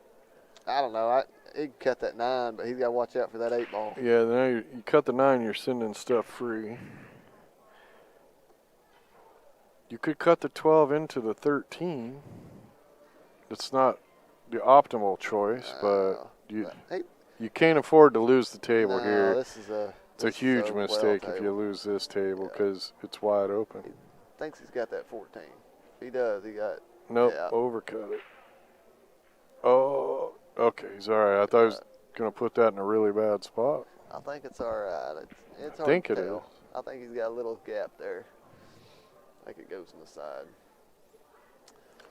I don't know. He could cut that 9, but he's got to watch out for that 8 ball. Yeah, then you cut the 9, you're sending stuff free. You could cut the 12 into the 13. It's not the optimal choice, but you can't afford to lose the table no, here. This is a It's a this is huge well mistake if table. you lose this table Yeah. because it's wide open. Thinks he's got that 14. If he does, he got. Nope, Yeah. overcut it. Oh, okay, he's all right. I thought he was going to put that in a really bad spot. I think it's all right. It's hard think to it tell. is. I think he's got a little gap there. I think it goes on the side.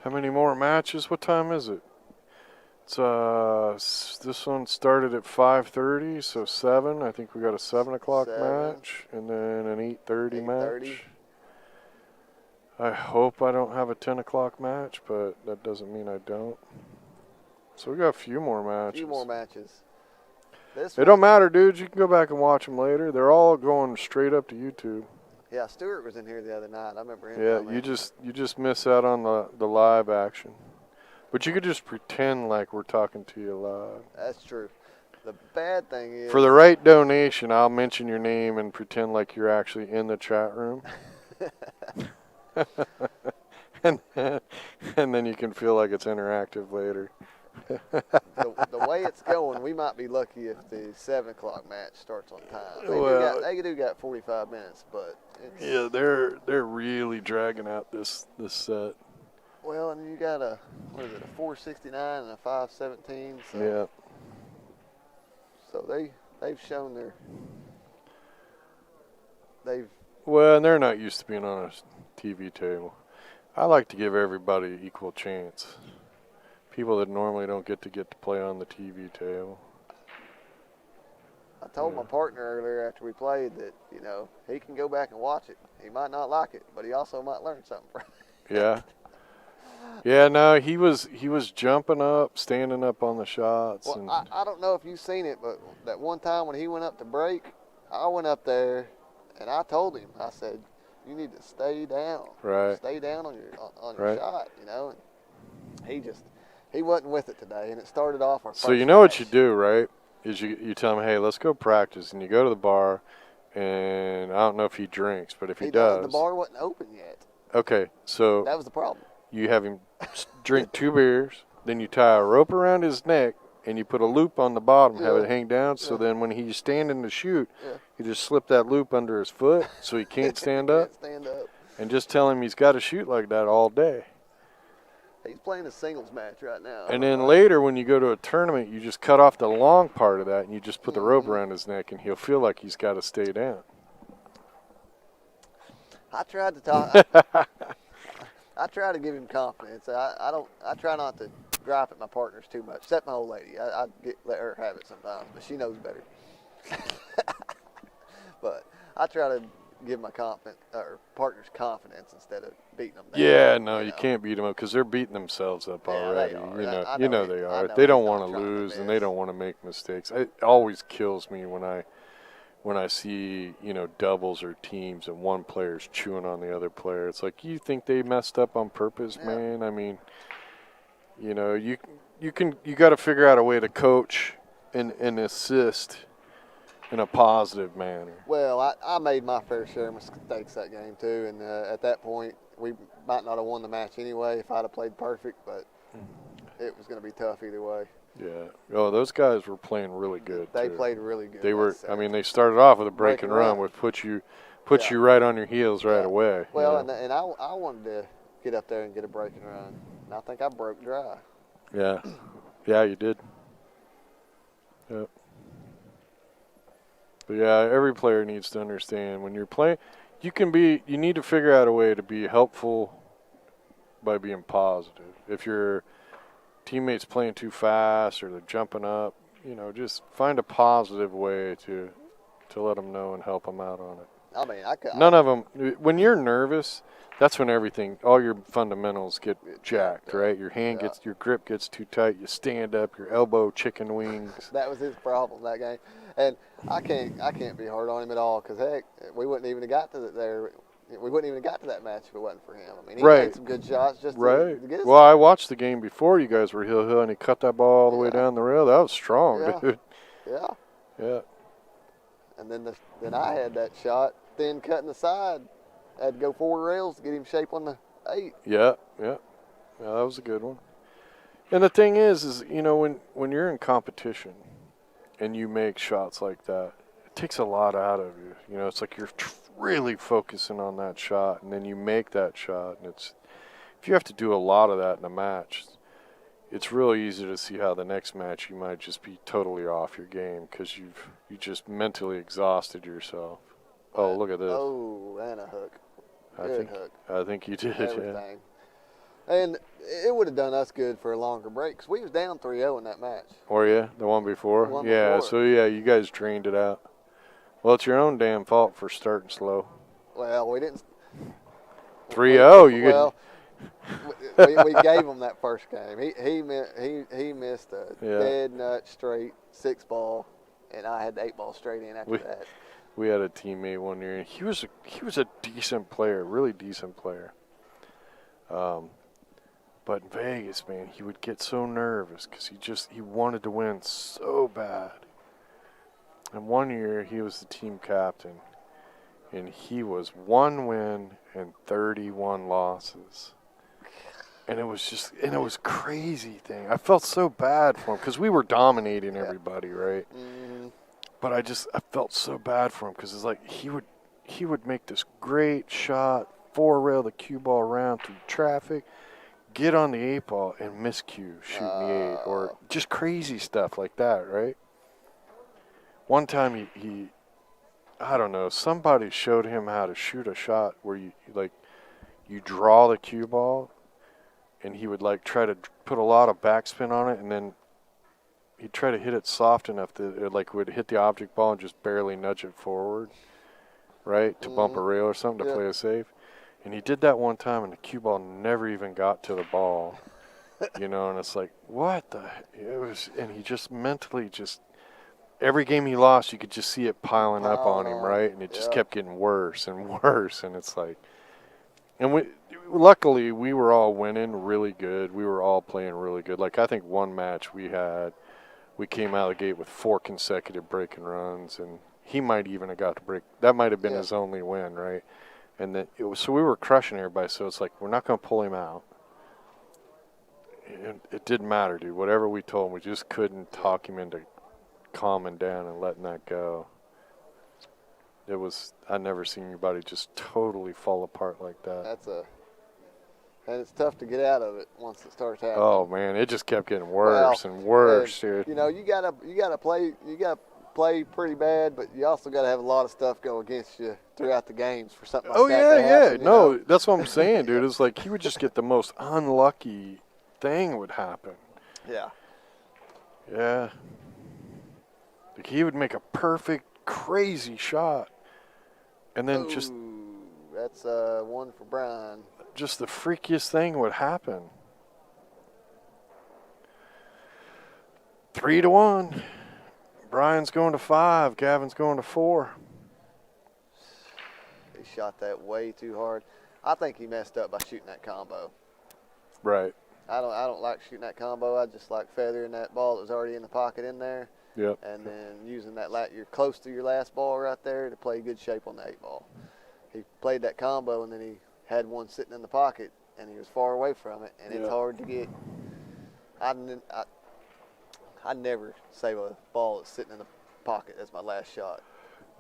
How many more matches? What time is it? It's this one started at 5:30, so 7. I think we got a 7 o'clock 7. match, and then an 8:30 8:30. match. I hope I don't have a 10 o'clock match, but that doesn't mean I don't. So we got a few more A matches. few more matches. This It one- don't matter, dudes. You can go back and watch them later. They're all going straight up to YouTube. Yeah, Stewart was in here the other night. I remember him. Yeah, coming you in. just miss out on the live action. But you could just pretend like we're talking to you live. That's true. The bad thing is. For the right donation, I'll mention your name and pretend like you're actually in the chat room. and then you can feel like it's interactive later. the way it's going, we might be lucky if the 7 o'clock match starts on time. They do got 45 minutes, but it's, Yeah, they're really dragging out this set. well, and you got a 469 and a 517. So, Yeah. So they've shown they've Well, and they're not used to being on a TV table. I like to give everybody equal chance. People that normally don't get to play on the TV table. I told Yeah. my partner earlier after we played that, he can go back and watch it. He might not like it, but he also might learn something from it. Yeah. Yeah, no, he was jumping up, standing up on the shots. Well, And I don't know if you've seen it, but that one time when he went up to break, I went up there and I told him, I said, you need to stay down. Right. Stay down on your Right. shot, And he wasn't with it today, and it started off our So first you know what match. you do, right? Is you tell him, hey, let's go practice, and you go to the bar, and I don't know if he drinks, but if he does. does, The bar wasn't open yet. Okay, so That was the problem. you have him drink 2 beers, then you tie a rope around his neck, and you put a loop on the bottom, have it hang down, so then when he's standing to shoot, you just slip that loop under his foot so he can't stand up. Can't stand up. And just tell him he's got to shoot like that all day. He's playing a singles match right now. And then later when you go to a tournament, you just cut off the long part of that and you just put the rope around his neck and he'll feel like he's got to stay down. I tried to talk. I try to give him confidence. I try not to gripe at my partners too much, except my old lady. I let her have it sometimes, but she knows better. But I try to give my partners confidence instead of beating them down. Yeah, no, you can't beat them up because they're beating themselves up already. They are. You know they are. They don't want to lose and they don't want to make mistakes. It always kills me when I see, doubles or teams and one player's chewing on the other player. It's like, you think they messed up on purpose, man? I mean, you got to figure out a way to coach and assist in a positive manner. Well, I made my fair share of mistakes that game too, and at that point, we might not have won the match anyway if I'd have played perfect, but it was going to be tough either way. Yeah. Oh, those guys were playing really good. They played really good. They were. I mean, they started off with a break and run, which puts you right on your heels right away. Well, and I wanted to get up there and get a break and run, and I think I broke dry. Yeah. Yeah, you did. Yep. But yeah, every player needs to understand when you're playing, you need to figure out a way to be helpful by being positive. If your teammates playing too fast or they're jumping up, just find a positive way to let them know and help them out on it. I mean, None of them, when you're nervous, that's when all your fundamentals get jacked, right? Your your grip gets too tight, you stand up, your elbow chicken wings. That was his problem that game. And I can't be hard on him at all because, heck, we wouldn't even have got to that match if it wasn't for him. I mean, he made some good shots just to get us. Well, I watched the game before you guys were hill, and he cut that ball all the way down the rail. That was strong, dude. Yeah. Yeah. And then I had that shot, thin cutting the side. I had to go 4 rails to get him shape on the 8. Yeah, that was a good one. And the thing is when you're in competition and you make shots like that, it takes a lot out of you. It's like you're really focusing on that shot, and then you make that shot. And if you have to do a lot of that in a match, it's really easy to see how the next match you might just be totally off your game because you just mentally exhausted yourself. Oh, look at this. Oh, and a hook. I think you did. Everything. Yeah. And it would have done us good for a longer break because we was down 3-0 in that match. Or the one before? So you guys drained it out. Well, it's your own damn fault for starting slow. Well, we didn't. 3-0. We gave him that first game. He missed a dead nut straight 6-ball, and I had the 8-ball straight in after that. We had a teammate one year, and he was a decent player, really decent player. But in Vegas, man, he would get so nervous because he wanted to win so bad. And one year, he was the team captain, and he was 1 win and 31 losses. And it was crazy thing. I felt so bad for him because we were dominating everybody, right? Mm-hmm. But I felt so bad for him because it's like he would make this great shot, 4-rail the cue ball around through traffic, get on the 8-ball and miscue shooting the 8, or just crazy stuff like that, right? One time he I don't know, somebody showed him how to shoot a shot where you draw the cue ball, and he would try to put a lot of backspin on it, and then he'd try to hit it soft enough that it would hit the object ball and just barely nudge it forward, right, to bump a rail or something to play it safe. And he did that one time, and the cue ball never even got to the ball, and it's like, what the? And he just mentally every game he lost, you could just see it piling up on him, right? And it just kept getting worse and worse, and it's like, and luckily we were all winning really good. We were all playing really good. I think one match we came out of the gate with 4 consecutive break and runs, and he might even have got to break. That might have been his only win, right? And then so we were crushing everybody. So it's like, we're not going to pull him out. And it didn't matter, dude. Whatever we told him, we just couldn't talk him into calming down and letting that go. I never seen anybody just totally fall apart like that. And it's tough to get out of it once it starts happening. Oh man, it just kept getting worse and worse, dude. You know, you gotta play pretty bad, but you also gotta have a lot of stuff go against you throughout the games for something like that to happen, you know? That's what I'm saying, dude. It's like he would just get the most unlucky thing would happen. Yeah. Yeah. Like he would make a perfect, crazy shot, and then just that's one for Bryan. Just the freakiest thing would happen. 3-1. Bryan's going to 5. Gavin's going to 4. He shot that way too hard. I think he messed up by shooting that combo. Right. I don't like shooting that combo. I just like feathering that ball that was already in the pocket in there. Yep. And then using that you're close to your last ball right there to play good shape on the 8 ball. He played that combo and then he had one sitting in the pocket and he was far away from it, and it's hard to get. I never save a ball that's sitting in the pocket as my last shot.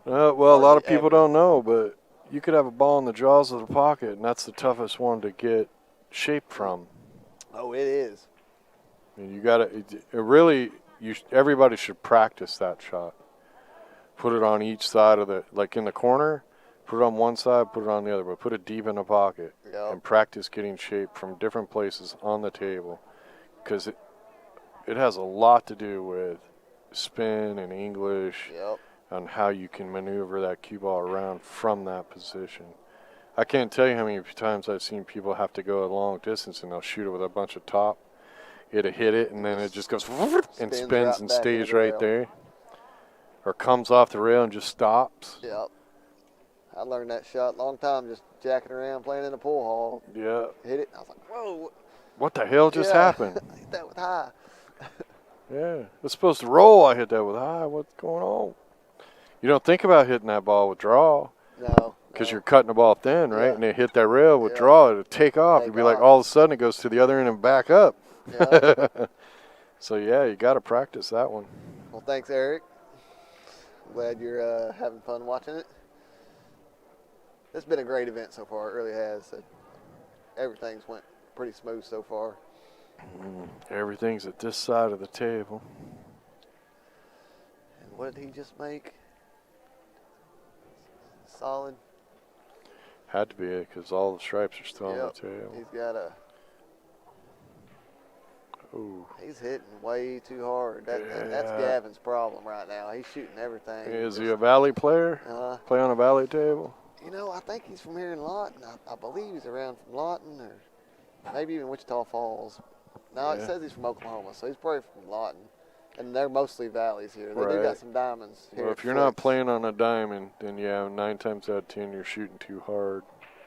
Well, a lot of people don't know, but you could have a ball in the jaws of the pocket, and that's the toughest one to get shape from. Oh, it is. I mean, you got to everybody should practice that shot. Put it on each side of like in the corner, put it on one side, put it on the other, but put it deep in the pocket and practice getting shape from different places on the table, because it has a lot to do with spin and English on how you can maneuver that cue ball around from that position. I can't tell you how many times I've seen people have to go a long distance and they'll shoot it with a bunch of top. It'll hit it and then it just goes and spins right and back stays into the right rail. there. Or comes off the rail and just stops. Yep. I learned that shot a long time just jacking around playing in a pool hall. Yeah. Hit it. I was like, whoa. What the hell just happened? I hit that with high. Yeah. It's supposed to roll. I hit that with high. What's going on? You don't think about hitting that ball with draw. No. Because you're cutting the ball thin, right? Yeah. And it hit that rail with draw. It'll take off. It'd be like all of a sudden it goes to the other end and back up. Yeah. So, yeah, you got to practice that one. Well, thanks, Eric. Glad you're having fun watching it. It's been a great event so far. It really has. Everything's went pretty smooth so far. Everything's at this side of the table. And what did he just make? Solid. Had to be it because all the stripes are still on the table. He's got Ooh. He's hitting way too hard. That's Gavin's problem right now. He's shooting everything. Is he a Valley player? Play on a Valley table? You know, I think he's from here in Lawton. I believe he's around from Lawton or maybe even Wichita Falls. No, it says he's from Oklahoma, so he's probably from Lawton. And they're mostly valleys here. They do got some diamonds here. Well, if you're not playing on a diamond, then 9 times out of 10 you're shooting too hard.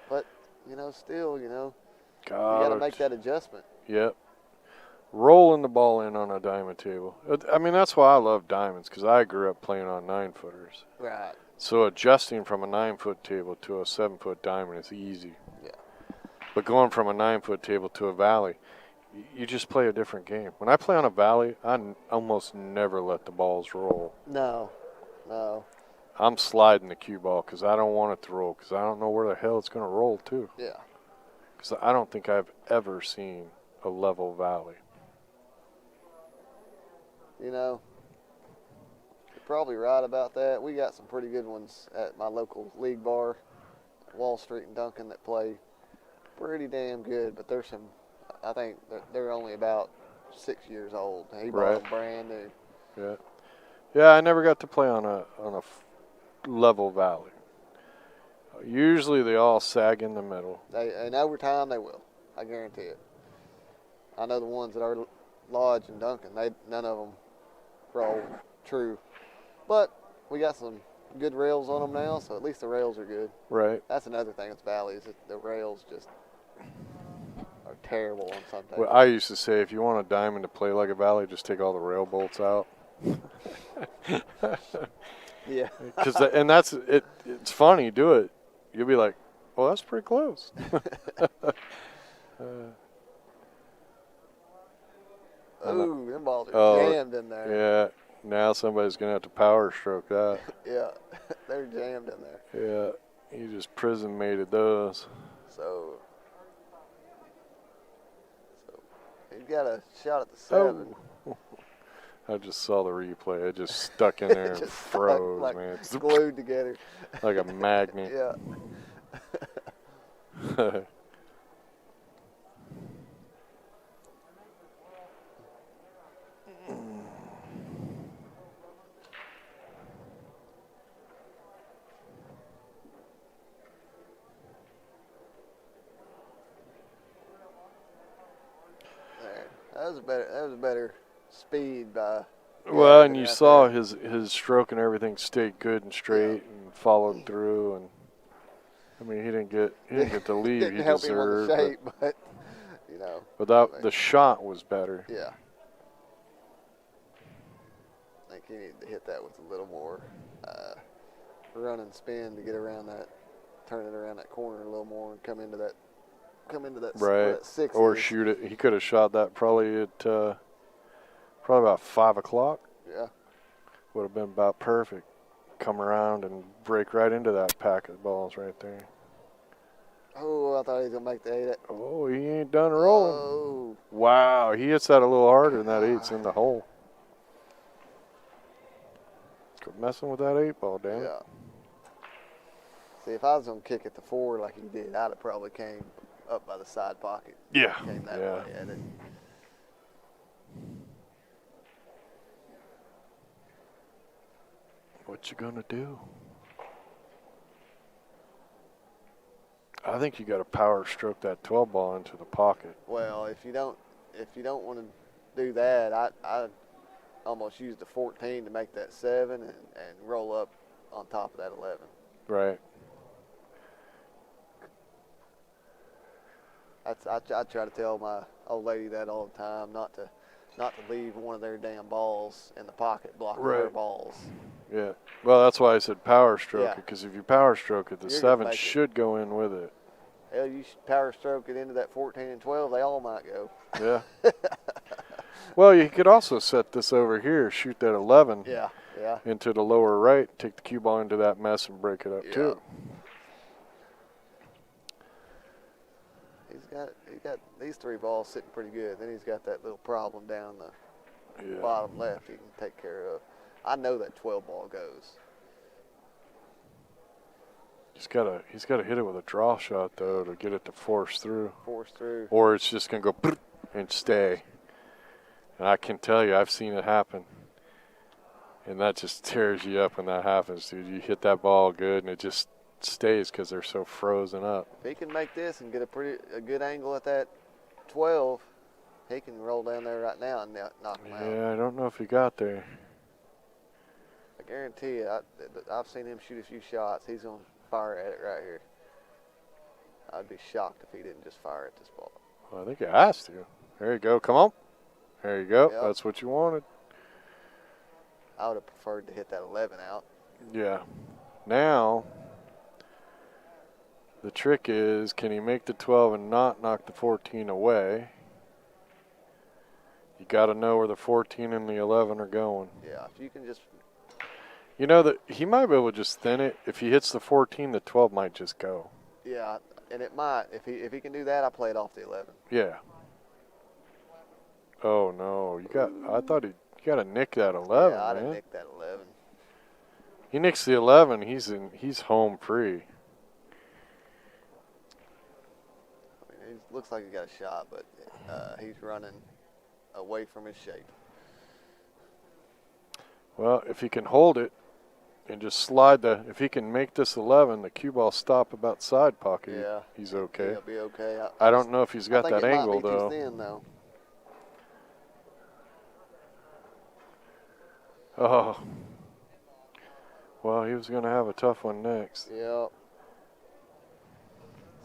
But, still, you God, got to make that adjustment. Yep. Rolling the ball in on a diamond table. I mean, that's why I love diamonds, because I grew up playing on 9-footers. Right. So adjusting from a 9-foot table to a 7-foot diamond is easy. Yeah. But going from a 9-foot table to a valley, you just play a different game. When I play on a valley, I almost never let the balls roll. No. I'm sliding the cue ball because I don't want it to roll, because I don't know where the hell it's going to roll to. Yeah. Because I don't think I've ever seen a level valley. You're probably right about that. We got some pretty good ones at my local league bar, Wall Street and Duncan, that play pretty damn good. But there's some, I think they're only about 6 years old. He bought them brand new. Yeah, I never got to play on a level valley. Usually they all sag in the middle. And over time they will. I guarantee it. I know the ones that are Lodge and Duncan, none of them roll true. But we got some good rails on them now, so at least the rails are good. Right. That's another thing with valleys. The rails just are terrible on some things. Well, I used to say, if you want a diamond to play like a valley, just take all the rail bolts out. Yeah. And that's it. It's funny. Do it. You'll be like, Well, that's pretty close. Ooh, them balls are Oh, jammed in there. Yeah. Now somebody's going to have to power stroke that. Yeah, they're jammed in there. Yeah. You just prison mated those. So he's got a shot at the 7. Oh. I just saw the replay. It just stuck in there and Just froze, like man. It's glued together. like a magnet. Yeah. There. That was a better speed by. Well, and Gavin you out saw there. his stroke and everything stayed good and straight and followed through. And I mean, he didn't get the lead Didn't he help deserved. him on the shape, but you know. The shot was better. Yeah. I think you need to hit that with a little more run and spin to get around that, turn it around that corner a little more and come into that Right. that 6 Or is. shoot it. He could have shot that probably at probably about 5 o'clock. Yeah. Would have been about perfect. Come around and break right into that pack of balls right there. Oh, I thought he was gonna make the 8. Oh, he ain't done rolling. Oh. Wow, he hits that a little harder than that 8's in the hole. Quit messing with that 8 ball, damn it. Yeah. See, if I was gonna kick it to 4 like he did, I'd have probably came up by the side pocket. Yeah. Came that Yeah. way at it. What you gonna do? I think you got to power stroke that 12 ball into the pocket. Well, if you don't want to do that, I almost use the 14 to make that 7 and roll up on top of that 11. Right. I try to tell my old lady that all the time, not to leave one of their damn balls in the pocket blocking her Right. balls. Yeah. Well, that's why I said power stroke Yeah. it, because if you power stroke it, the You're gonna 7 make it. should go in with it. Hell, you should power stroke it into that 14 and 12. They all might go. Yeah. Well, you could also set this over here, shoot that 11 Yeah. Yeah. into the lower right, take the cue ball into that mess and break it up Yeah. too. He's got these 3 balls sitting pretty good. Then he's got that little problem down the Yeah. bottom left he can take care of. I know that 12 ball goes. He's got to hit it with a draw shot though to get it to force through, Force through. or it's just gonna go and stay. And I can tell you, I've seen it happen, and that just tears you up when that happens, dude. You hit that ball good, and it just stays because they're so frozen up. If he can make this and get a good angle at that 12, he can roll down there right now and knock him out. Yeah, I don't know if he got there. I guarantee you, I've seen him shoot a few shots. He's going to fire at it right here. I'd be shocked if he didn't just fire at this ball. Well, I think he has to. There you go. Come on. There you go. Yep. That's what you wanted. I would have preferred to hit that 11 out. Yeah. Now, the trick is, can he make the 12 and not knock the 14 away? You got to know where the 14 and the 11 are going. Yeah, if you can just, You know that he might be able to just thin it. If he hits the 14, the 12 might just go. yeah, and it might. If he can do that, I play it off the 11. Yeah. Oh no, I thought you got to nick that 11, yeah, I'd man. have nicked that 11. He nicks the 11, he's home free. I mean, he looks like he got a shot, but he's running away from his shape. Well, if he can hold it and just slide if he can make this 11, the cue ball stop about side pocket, Yeah, he's okay. He'll be okay. I don't know if he's got I think that it angle, might be though. Too thin, though. Oh. Well, he was going to have a tough one next. Yep.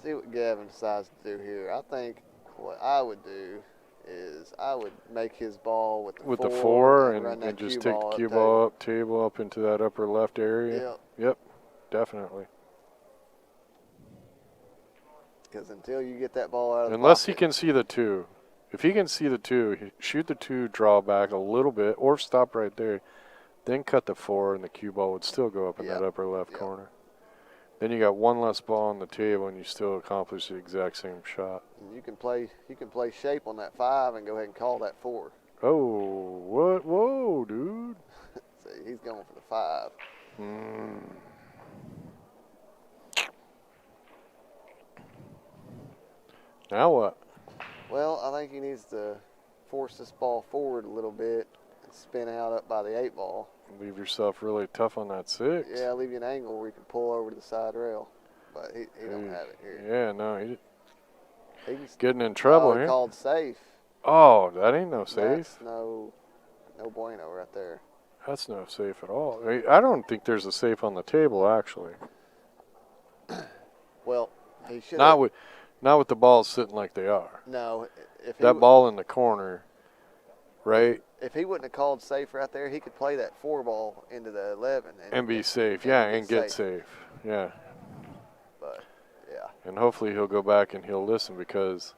See what Gavin decides to do here. I think what I would do is I would make his ball with the 4 run that and just cue take ball the cue up ball up table up into that upper left area. Yep. Yep, definitely. because until you get that ball out of the Unless he pocket, can see the 2. If he can see the 2, shoot the 2, draw back a little bit, or stop right there, then cut the 4, and the cue ball would still go up in Yep. that upper left Yep. corner. Then you got one less ball on the table, and you still accomplish the exact same shot. and you can play shape on that 5 and go ahead and call that 4. Oh, what? Whoa, dude. See, he's going for the 5. Now what? Well, I think he needs to force this ball forward a little bit and spin out up by the 8 ball. Leave yourself really tough on that 6. Yeah, leave you an angle where you can pull over to the side rail. But he don't have it here. Yeah, no, he's He's getting in trouble he here. called safe. Oh, that ain't no safe. That's no bueno right there. That's no safe at all. I don't think there's a safe on the table, actually. Well, he should Not with the balls sitting like they are. No, if he That ball in the corner, right, if he wouldn't have called safe right there, he could play that 4 ball into the 11 and be safe. Yeah, and get safe. Yeah. But yeah, And hopefully he'll go back and he'll listen because,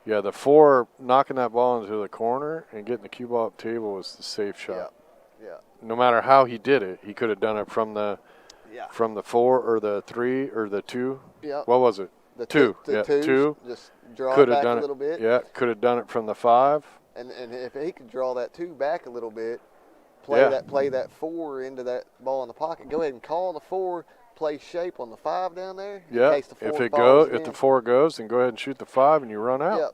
yeah, the 4 knocking that ball into the corner and getting the cue ball up table was the safe shot. yeah, No matter how he did it, he could have done it from the 4 or the 3 or the 2. yeah. What was it? The 2. The Yeah, 2s, 2. just draw Could it have back done a little bit. Yeah, could have done it from the 5. And if he could draw that 2 back a little bit, play that 4 into that ball in the pocket. Go ahead and call the 4. Play shape on the 5 down there. Yeah. In case the 4 If falls the in. 4 goes, then go ahead and shoot the 5 and you run out.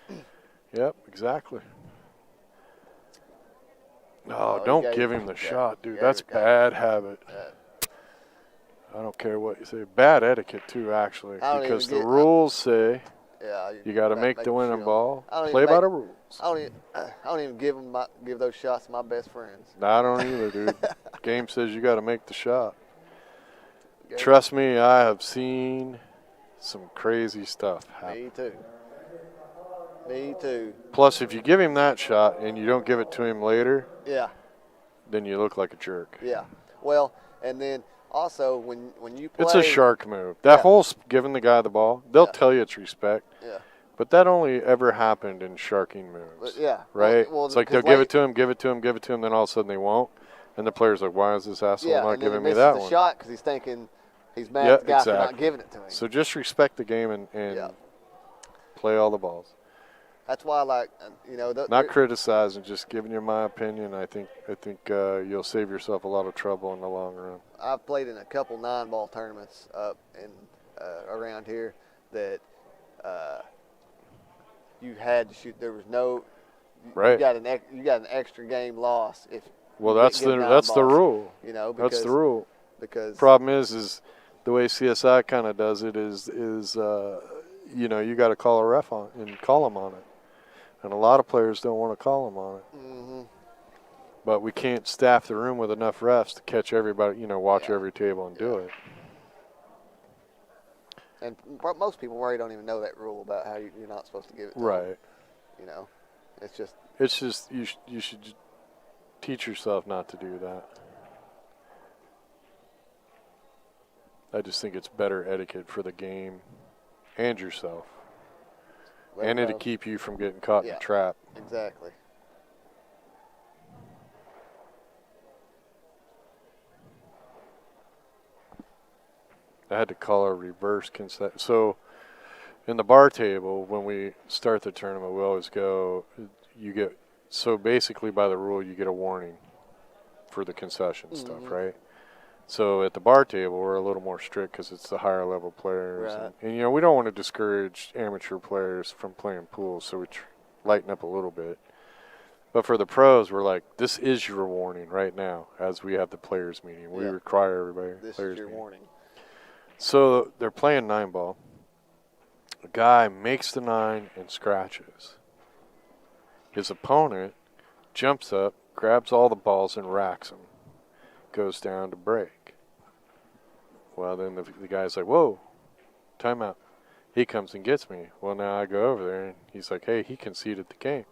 Yep. Yep, exactly. No, Oh, don't you give gave- him the yeah, shot, dude. yeah, That's okay. bad habit. I don't care what you say. Bad etiquette too, actually, I don't because even the get- rules say Yeah. you got to that make makes the you winning feel- ball. I don't even Play by make- the rules. I don't even give those shots to my best friends. No, I don't either, dude. Game says you got to make the shot. Okay? Trust me, I have seen some crazy stuff happen. Me too. Me too. Plus, if you give him that shot and you don't give it to him later, Yeah. then you look like a jerk. Yeah. Well, and then also when you play, It's a shark move. That Yeah. whole giving the guy the ball, they'll Yeah. tell you it's respect. Yeah. But that only ever happened in sharking moves. Yeah. Right? Well, it's like they'll 'cause give it to him, then all of a sudden they won't. And the player's like, why is this asshole Yeah, not and then giving he me misses that the one? shot because he's thinking he's mad Yeah, at the guy for not exactly. giving it to him. So just respect the game and Yeah. play all the balls. That's why, like, Not criticizing, just giving you my opinion. I think you'll save yourself a lot of trouble in the long run. I've played in a couple 9-ball tournaments up in around here that you had to shoot. There was no Right. You got an extra game loss if. Well, you that's get the 9 that's the balls, rule. Because, That's the rule. Because Problem is the way CSI kind of does it is you got to call a ref on and call them on it, and a lot of players don't want to call them on it. Mhm. But we can't staff the room with enough refs to catch everybody, watch Yeah. every table and do Yeah. it. And most people already don't even know that rule about how you're not supposed to give it to them. Right. It's just It's just you should teach yourself not to do that. I just think it's better etiquette for the game and yourself, let and them it'll know. keep you from getting caught in Yeah. a trap. Exactly. I had to call a reverse consent. So in the bar table, when we start the tournament, we always go, so basically by the rule, you get a warning for the concession stuff, right? So at the bar table, we're a little more strict because it's the higher level players. Right. And we don't want to discourage amateur players from playing pool, so we lighten up a little bit. But for the pros, we're like, this is your warning right now as we have the players meeting. We Yeah. require everybody. This players is your meeting. warning. So they're playing 9-ball. A guy makes the 9 and scratches. His opponent jumps up, grabs all the balls and racks them. Goes down to break. Well, then the guy's like, whoa, timeout. He comes and gets me. Well, now I go over there and he's like, hey, he conceded the game.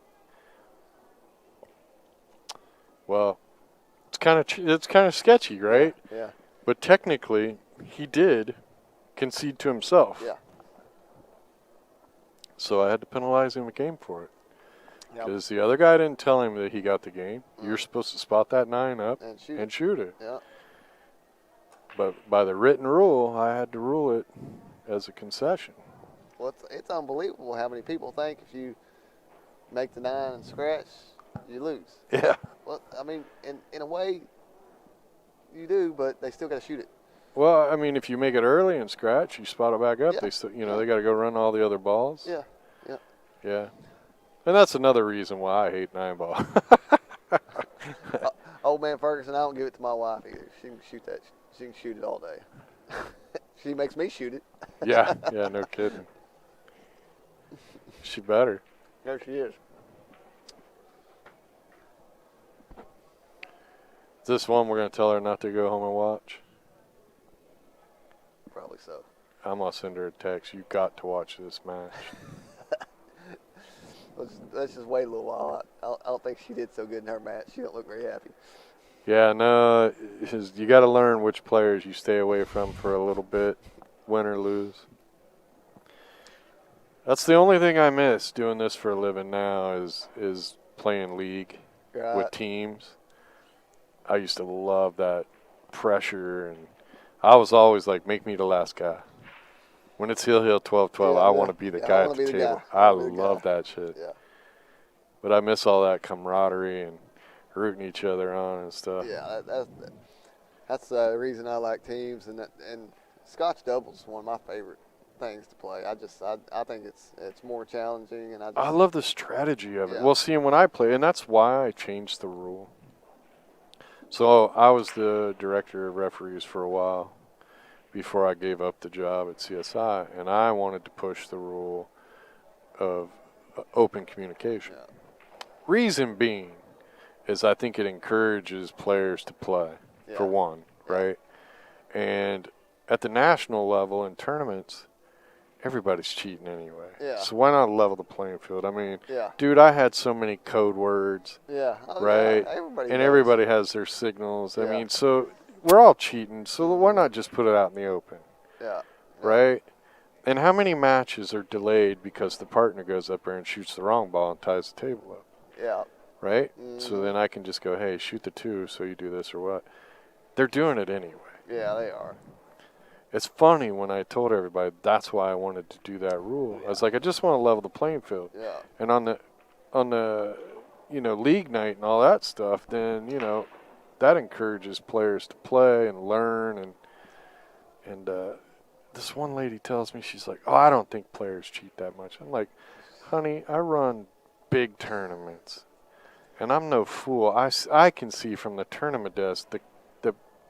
Well, it's kind of sketchy, right? Yeah. But technically, he did concede to himself. Yeah. So I had to penalize him a game for it. Yep. Because the other guy didn't tell him that he got the game. You're supposed to spot that 9 up And shoot. shoot it. Yeah. But by the written rule, I had to rule it as a concession. Well, it's unbelievable how many people think if you make the 9 and scratch, you lose. Yeah. Well, I mean, in a way, you do, but they still got to shoot it. Well, I mean, if you make it early and scratch, you spot it back up. Yeah. They still, they got to go run all the other balls. Yeah. Yeah. And that's another reason why I hate 9 ball. Old man Ferguson, I don't give it to my wife either. She can shoot that. She can shoot it all day. She makes me shoot it. Yeah, no kidding. She better. There she is. This one we're going to tell her not to go home and watch. Probably so. I'm going to send her a text. You got to watch this match. Let's just wait a little while. I don't think she did so good in her match. She don't look very happy. Yeah, no, you got to learn which players you stay away from for a little bit, win or lose. That's the only thing I miss doing this for a living now is playing league with teams. I used to love that pressure, and I was always like, make me the last guy. When it's heel 12-12, I want to be the guy at the table. I love that shit. Yeah. But I miss all that camaraderie and rooting each other on and stuff. Yeah, that's the reason I like teams, and Scotch doubles is one of my favorite things to play. I think it's more challenging, and I love the strategy of it. Yeah. Well, see, when I play, and that's why I changed the rule. So I was the director of referees for a while before I gave up the job at CSI, and I wanted to push the rule of open communication. Yeah. Reason being is I think it encourages players to play, for one, right? And at the national level in tournaments, everybody's cheating anyway. Yeah. So why not level the playing field? I mean, Yeah. dude, I had so many code words, Yeah. Oh, right? Yeah. Everybody and does. everybody has their signals. I Yeah. mean, so we're all cheating. So why not just put it out in the open, Yeah. right? And how many matches are delayed because the partner goes up there and shoots the wrong ball and ties the table up, Yeah. right? So then I can just go, hey, shoot the 2 so you do this or what. They're doing it anyway. Yeah, they are. It's funny when I told everybody that's why I wanted to do that rule. I was like, I just want to level the playing field. Yeah. And on the league night and all that stuff, then, that encourages players to play and learn. And this one lady tells me, she's like, oh, I don't think players cheat that much. I'm like, honey, I run big tournaments. And I'm no fool. I can see from the tournament desk the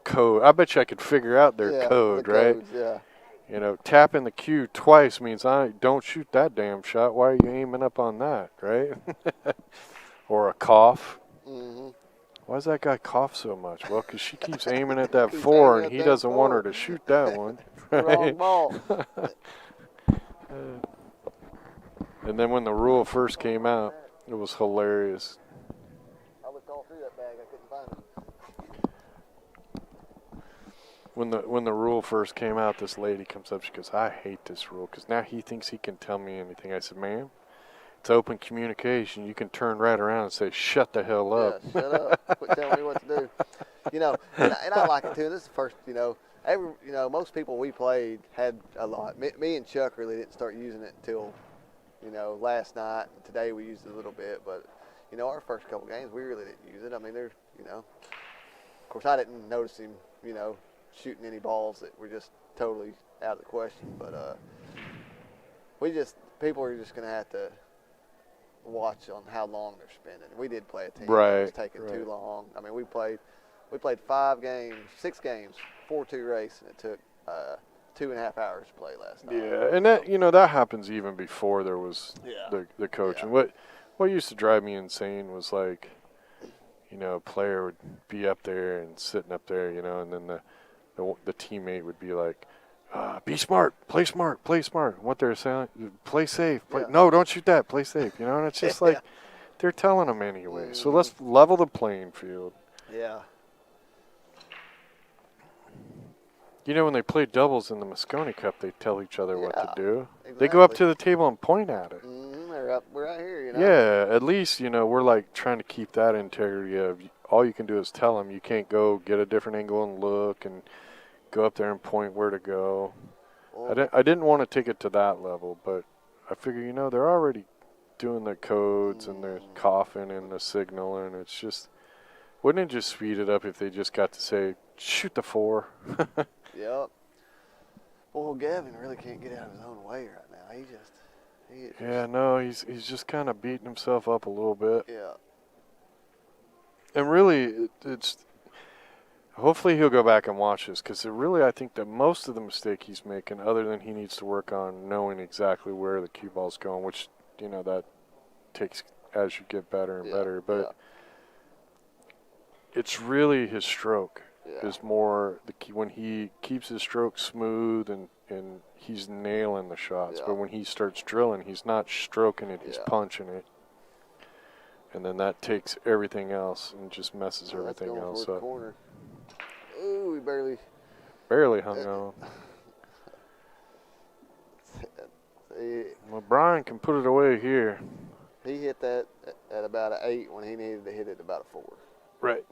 code. I bet you I could figure out their code, right? Codes, yeah. Tapping the cue twice means I don't shoot that damn shot. Why are you aiming up on that, right? Or a cough. Mm-hmm. Why does that guy cough so much? Well, because she keeps aiming at that 4, and he doesn't want her to shoot that one. Wrong Right? ball. And then when the rule first came out, it was hilarious. I looked all through that bag. I couldn't find it. When the rule first came out, this lady comes up. She goes, I hate this rule because now he thinks he can tell me anything. I said, ma'am, it's open communication. You can turn right around and say, shut the hell up. Yeah, shut up. Quit telling me what to do. And I like it too. This is the first, most people we played had a lot. Me and Chuck really didn't start using it until, last night. Today we used it a little bit, but, our first couple games we really didn't use it. I mean, of course I didn't notice him, shooting any balls that were just totally out of the question. But people are just going to have to watch on how long they're spending. We did play a team that was taking too long. I mean, we played 6 games, 4-2 race, and it took 2.5 hours to play last night. Yeah, and that happens even before there was the coaching. Yeah. What used to drive me insane was like, a player would be up there and sitting up there, and then the teammate would be like, be smart, play smart, play smart. What they're saying, play safe. No, don't shoot that, play safe. And it's just like they're telling them anyway. So let's level the playing field. Yeah. When they play doubles in the Moscone Cup, they tell each other what to do. They go up to the table and point at it. They're up right here, you know. Yeah, at least, we're like trying to keep that integrity of all you can do is tell them. You can't go get a different angle and look and go up there and point where to go. Well, I didn't want to take it to that level, but I figure, they're already doing the codes and the coughing and the signal, and it's just, wouldn't it just speed it up if they just got to say, shoot the 4? Yep. Well, Gavin really can't get out of his own way right now. He just Yeah, no, he's just kind of beating himself up a little bit. yeah. And really, it's hopefully he'll go back and watch this, because really I think that most of the mistake he's making, other than he needs to work on knowing exactly where the cue ball's going, which, that takes as you get better and better. But it's really his stroke is more the key, when he keeps his stroke smooth and he's nailing the shots. But when he starts drilling, he's not stroking it, he's punching it. And then that takes everything else and just messes everything else up. Corner. Ooh, we Barely hung on. Well, Bryan can put it away here. He hit that at about an 8 when he needed to hit it about a 4. Right.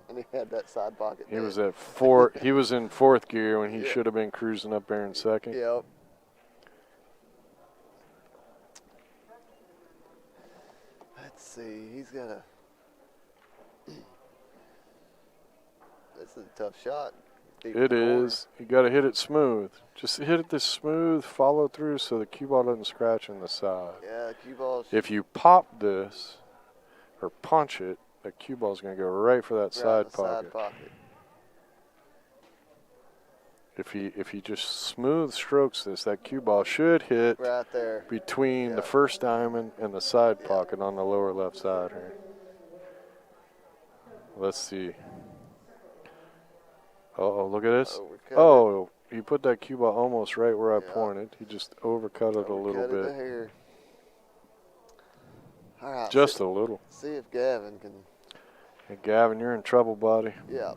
And he had that side pocket. He was at 4. He was in 4th gear when he should have been cruising up there in 2nd. Yep. Let's see. He's got a. This is a tough shot. It is. You got to hit it smooth. Just hit it this smooth, follow through so the cue ball doesn't scratch in the side. Yeah, the cue ball. If you pop this or punch it, the cue ball is going to go right for that side pocket. If he just smooth strokes this, that cue ball should hit right there between the first diamond and the side pocket on the lower left side here. Let's see. Uh-oh, look at this. Oh, he put that cue ball almost right where I pointed. He just overcut it a little bit. All right, just a little. See if Gavin can. Hey, Gavin, you're in trouble, buddy. Yeah.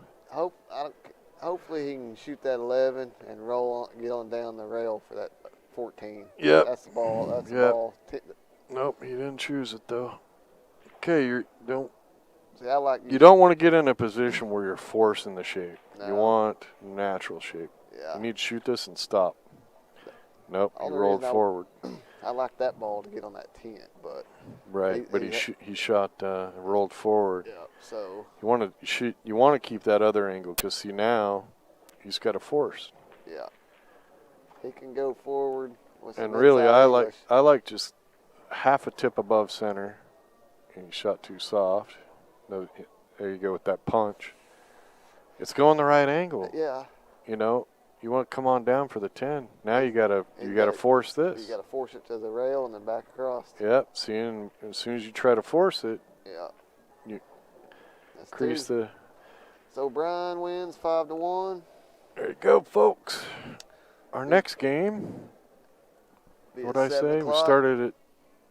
Hopefully he can shoot that 11 and roll on, get on down the rail for that 14. Yeah. That's the ball. That's the ball. Nope, he didn't choose it though. Okay, you don't want to get in a position where you're forcing the shape. No. You want natural shape. Yeah. You need to shoot this and stop. Nope, he rolled forward. I like that ball to get on that 10, but he shot rolled forward. Yeah. So you want to shoot. You want to keep that other angle because see now he's got a force. Yeah. He can go forward. And really, I like just half a tip above center. And he shot too soft. No, there you go with that punch. It's going the right angle. Yeah. You want to come on down for the 10. Now you gotta force this. You gotta force it to the rail and then back across. Yep. See, and as soon as you try to force it, you increase the. So Bryan wins 5-1. There you go, folks. Our next game. What did I say? We started at.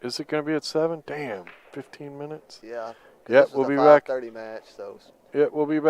Is it going to be at 7? Damn, 15 minutes. Yeah. Yep, we'll be back. 5:30 match. So. Yep, we'll be back.